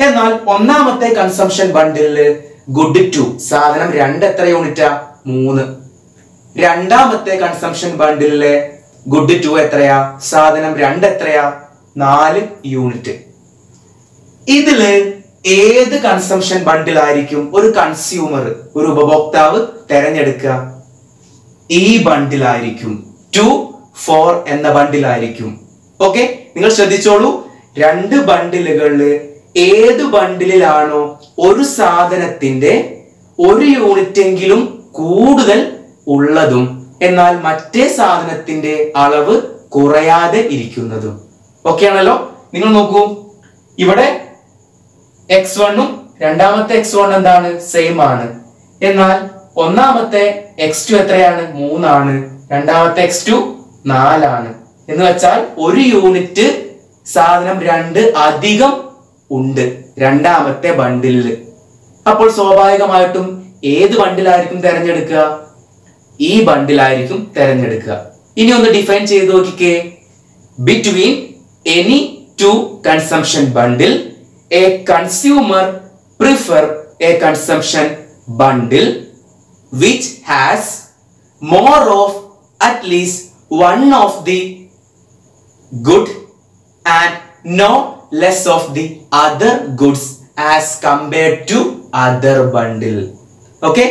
എന്നാൽ ഒന്നാമത്തെ കൺസംഷൻ ബണ്ടില് ഗുഡ് 2 സാധനം 2 എത്ര യൂണിറ്റാ? 3. രണ്ടാമത്തെ കൺസംഷൻ ബണ്ടിലെ ഗുഡ് 2 എത്രയാ? സാധനം 2 എത്രയാ? 4 യൂണിറ്റ്. ഇതില് ഏത് കൺസംഷൻ ബണ്ടിലായിരിക്കും ഒരു കൺസ്യൂമർ, ഒരു ഉപഭോക്താവ് തെരഞ്ഞെടുക്കുക? ഈ ബണ്ടിലായിരിക്കും. 2, 4 എന്ന ബണ്ടിലായിരിക്കും. ഓക്കെ, നിങ്ങൾ ശ്രദ്ധിച്ചോളൂ. രണ്ട് ബണ്ടിലുകളില് ഏത് ബണ്ടിലാണോ ഒരു സാധനത്തിന്റെ ഒരു യൂണിറ്റ് എങ്കിലും കൂടുതൽ ഉള്ളതും എന്നാൽ മറ്റേ സാധനത്തിന്റെ അളവ് കുറയാതെ ഇരിക്കുന്നതും. ഓക്കെ ആണല്ലോ? നിങ്ങൾ നോക്കൂ, ഇവിടെ x1 രണ്ടാമത്തെ x1 എന്താണ്? സെയിം ആണ്. എന്നാൽ ഒന്നാമത്തെ x2 എത്രയാണ്? 3 ആണ്. രണ്ടാമത്തെ x2 4 ആണ്. എന്ന് വെച്ചാൽ ഒരു യൂണിറ്റ് സാധനം 2 അധികം ഉണ്ട് രണ്ടാമത്തെ ബണ്ടിലില്. അപ്പോൾ സ്വാഭാവികമായിട്ടും ഏത് ബണ്ടിലായിരിക്കും തെരഞ്ഞെടുക്കുക? ഈ ബണ്ടിലായിരിക്കും തെരഞ്ഞെടുക്കുക. ഇനി ഒന്ന് ഡിഫൈൻ ചെയ്ത് നോക്കിക്കേ. Between any two consumption bundle A consumer prefer A consumption bundle which has more of at least one of the good and no less of the other goods as compared to other bundle. Okay,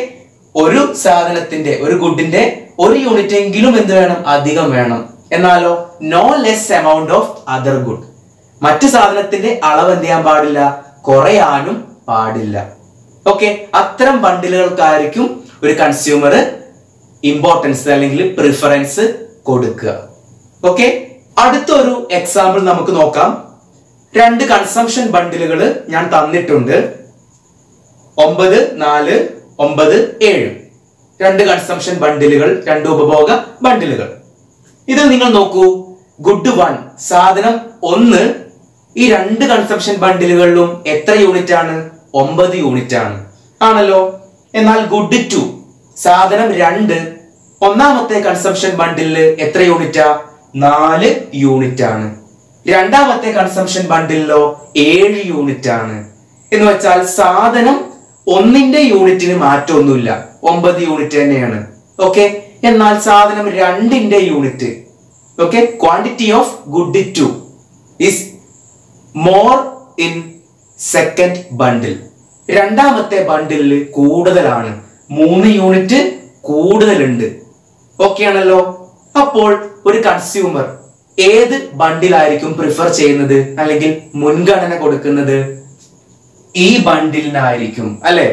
ഒരു സാധനത്തിന്റെ ഒരു ഗുഡിന്റെ ഒരു unit എങ്കിലും എന്ത് വേണം? അധികം വേണം. എന്നാലോ no less amount of other good, മറ്റു സാധനത്തിന്റെ അളവ് എന്ത് ചെയ്യാൻ പാടില്ല? കുറയാനും പാടില്ല. ഓക്കെ, അത്തരം ബണ്ടിലുകൾക്കായിരിക്കും ഒരു കൺസ്യൂമർ ഇമ്പോർട്ടൻസ് അല്ലെങ്കിൽ പ്രിഫറൻസ് കൊടുക്കുക. ഓക്കെ, അടുത്തൊരു എക്സാമ്പിൾ നമുക്ക് നോക്കാം. 2 കൺസംഷൻ ബണ്ടിലുകൾ ഞാൻ തന്നിട്ടുണ്ട്. 9, 4, 9, 7. 2 കൺസംഷൻ ബണ്ടിലുകൾ, 2 ഉപഭോഗ ബണ്ടിലുകൾ. ഇത് നിങ്ങൾ നോക്കൂ. ഗുഡ് 1 സാധനം 1 ഈ 2 കൺസംഷൻ ബണ്ടിലുകളിലും എത്ര യൂണിറ്റ് ആണ്? 9 യൂണിറ്റ് ആണ്, ആണല്ലോ. എന്നാൽ ഗുഡ് 2 സാധനം 2 ഒന്നാമത്തെ കൺസംഷൻ ബണ്ടിലില് എത്ര യൂണിറ്റാ? 4 യൂണിറ്റ് ആണ്. രണ്ടാമത്തെ കൺസംഷൻ ബണ്ടിലോ 7 യൂണിറ്റ് ആണ്. എന്ന് വെച്ചാൽ സാധനം 1ന്റെ യൂണിറ്റിന് മാറ്റമൊന്നുമില്ല, 9 യൂണിറ്റ് തന്നെയാണ്. ഓക്കെ, എന്നാൽ സാധനം 2ന്റെ unit, okay, quantity of good 2 is more in second bundle. രണ്ടാമത്തെ ബണ്ടിലിൽ കൂടുതലാണ്, 3 യൂണിറ്റ് കൂടുതലുണ്ട്. ഓക്കെ ആണല്ലോ. അപ്പോൾ ഒരു കൺസ്യൂമർ ഏത് ബണ്ടിലായിരിക്കും പ്രിഫർ ചെയ്യുന്നത് അല്ലെങ്കിൽ മുൻഗണന കൊടുക്കുന്നത്? ഈ ബണ്ടിലിനായിരിക്കും, അല്ലെ?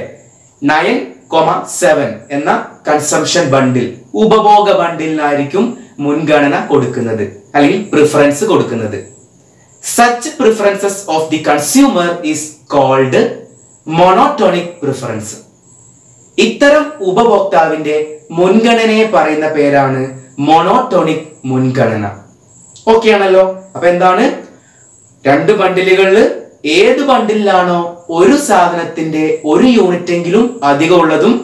9,7 എന്ന കൺസംഷൻ ബണ്ടിൽ, ഉപഭോഗ ബണ്ടിലിനായിരിക്കും മുൻഗണന കൊടുക്കുന്നത് അല്ലെങ്കിൽ പ്രിഫറൻസ് കൊടുക്കുന്നത്. Such preferences of the consumer is called monotonic preference. ഇത്തരം ഉപഭോക്താവിന്റെ മുൻഗണനയെ പറയുന്ന പേരാണ് മോണോട്ടോണിക് മുൻഗണന. ഓക്കെ ആണല്ലോ. അപ്പൊ എന്താണ്? 2 ബണ്ടിലുകളിൽ ഏത് ബണ്ടിലാണോ ഒരു സാധനത്തിന്റെ 1 യൂണിറ്റ് എങ്കിലും അധികം ഉള്ളതും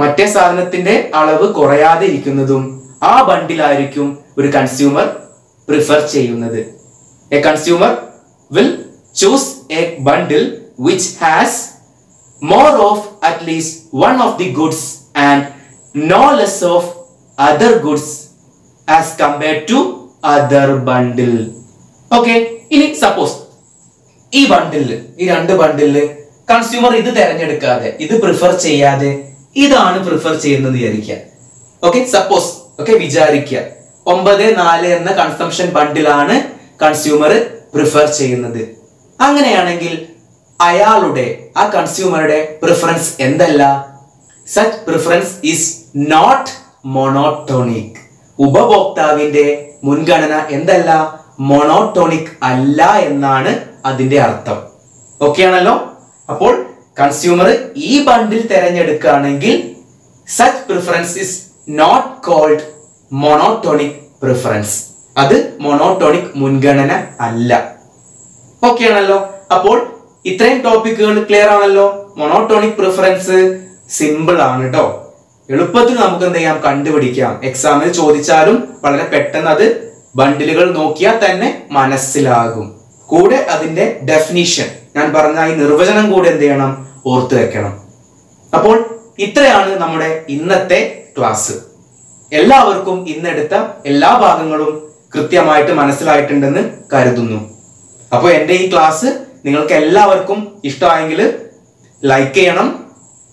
മറ്റേ സാധനത്തിന്റെ അളവ് കുറയാതെ ഇരിക്കുന്നതും ആ ബണ്ടിലായിരിക്കും ഒരു കൺസ്യൂമർ പ്രിഫർ ചെയ്യുന്നത്. A consumer will choose a bundle which has more of at least one of the goods and no less of other goods as compared to other bundle. Okay, ഇനി സപ്പോസ് ഈ bundle, ഈ 2 bundle consumer ഇത് തിരഞ്ഞെടുക്കാതെ, ഇത് prefer ചെയ്യാതെ ഇതാണ് prefer ചെയ്യുന്നത് വിചാരിക്കുക. Okay, suppose, okay, വിചാരിക്കുക 9, 4 എന്ന കൺസംഷൻ ബണ്ടിലാണ് കൺസ്യൂമർ പ്രിഫർ ചെയ്യുന്നത്. അങ്ങനെയാണെങ്കിൽ അയാളുടെ, ആ കൺസ്യൂമറുടെ പ്രിഫറൻസ് എന്തല്ല? Such preference is not monotonic. ഉപഭോക്താവിന്റെ മുൻഗണന എന്തല്ല? മോണോട്ടോണിക് അല്ല എന്നാണ് അതിന്റെ അർത്ഥം. ഓക്കെ ആണല്ലോ. അപ്പോൾ കൺസ്യൂമർ ഈ ബണ്ടിൽ തിരഞ്ഞെടുക്കുകയാണെങ്കിൽ such preference is not called monotonic preference. അത് മോണോട്ടോണിക് മുൻഗണന അല്ല. ഓക്കെ ആണല്ലോ. അപ്പോൾ ഇത്രയും ടോപ്പിക്കുകൾ ക്ലിയർ ആണല്ലോ. മോണോട്ടോണിക് പ്രിഫറൻസ് സിമ്പിൾ ആണ് കേട്ടോ. എളുപ്പത്തിൽ നമുക്ക് എന്ത് ചെയ്യാം? കണ്ടുപിടിക്കാം. എക്സാമിൽ ചോദിച്ചാലും വളരെ പെട്ടെന്ന് അത് ബണ്ടിലുകൾ നോക്കിയാൽ തന്നെ മനസ്സിലാകും. കൂടെ അതിന്റെ ഡെഫിനിഷൻ, ഞാൻ പറഞ്ഞ ഈ നിർവചനം കൂടെ എന്ത് ചെയ്യണം? ഓർത്തു വെക്കണം. അപ്പോൾ ഇത്രയാണ് നമ്മുടെ ഇന്നത്തെ ക്ലാസ്. എല്ലാവർക്കും ഇന്നെടുത്ത എല്ലാ ഭാഗങ്ങളും കൃത്യമായിട്ട് മനസ്സിലായിട്ടുണ്ടെന്ന് കരുതുന്നു. അപ്പോൾ എൻ്റെ ഈ ക്ലാസ് നിങ്ങൾക്ക് എല്ലാവർക്കും ഇഷ്ടമായെങ്കിൽ ലൈക്ക് ചെയ്യണം,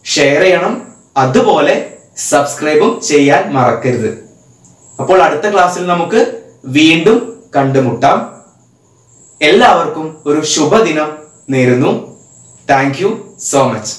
ഷെയർ ചെയ്യണം, അതുപോലെ സബ്സ്ക്രൈബും ചെയ്യാൻ മറക്കരുത്. അപ്പോൾ അടുത്ത ക്ലാസ്സിൽ നമുക്ക് വീണ്ടും കണ്ടുമുട്ടാം. എല്ലാവർക്കും ഒരു ശുഭദിനം നേരുന്നു. Thank you so much.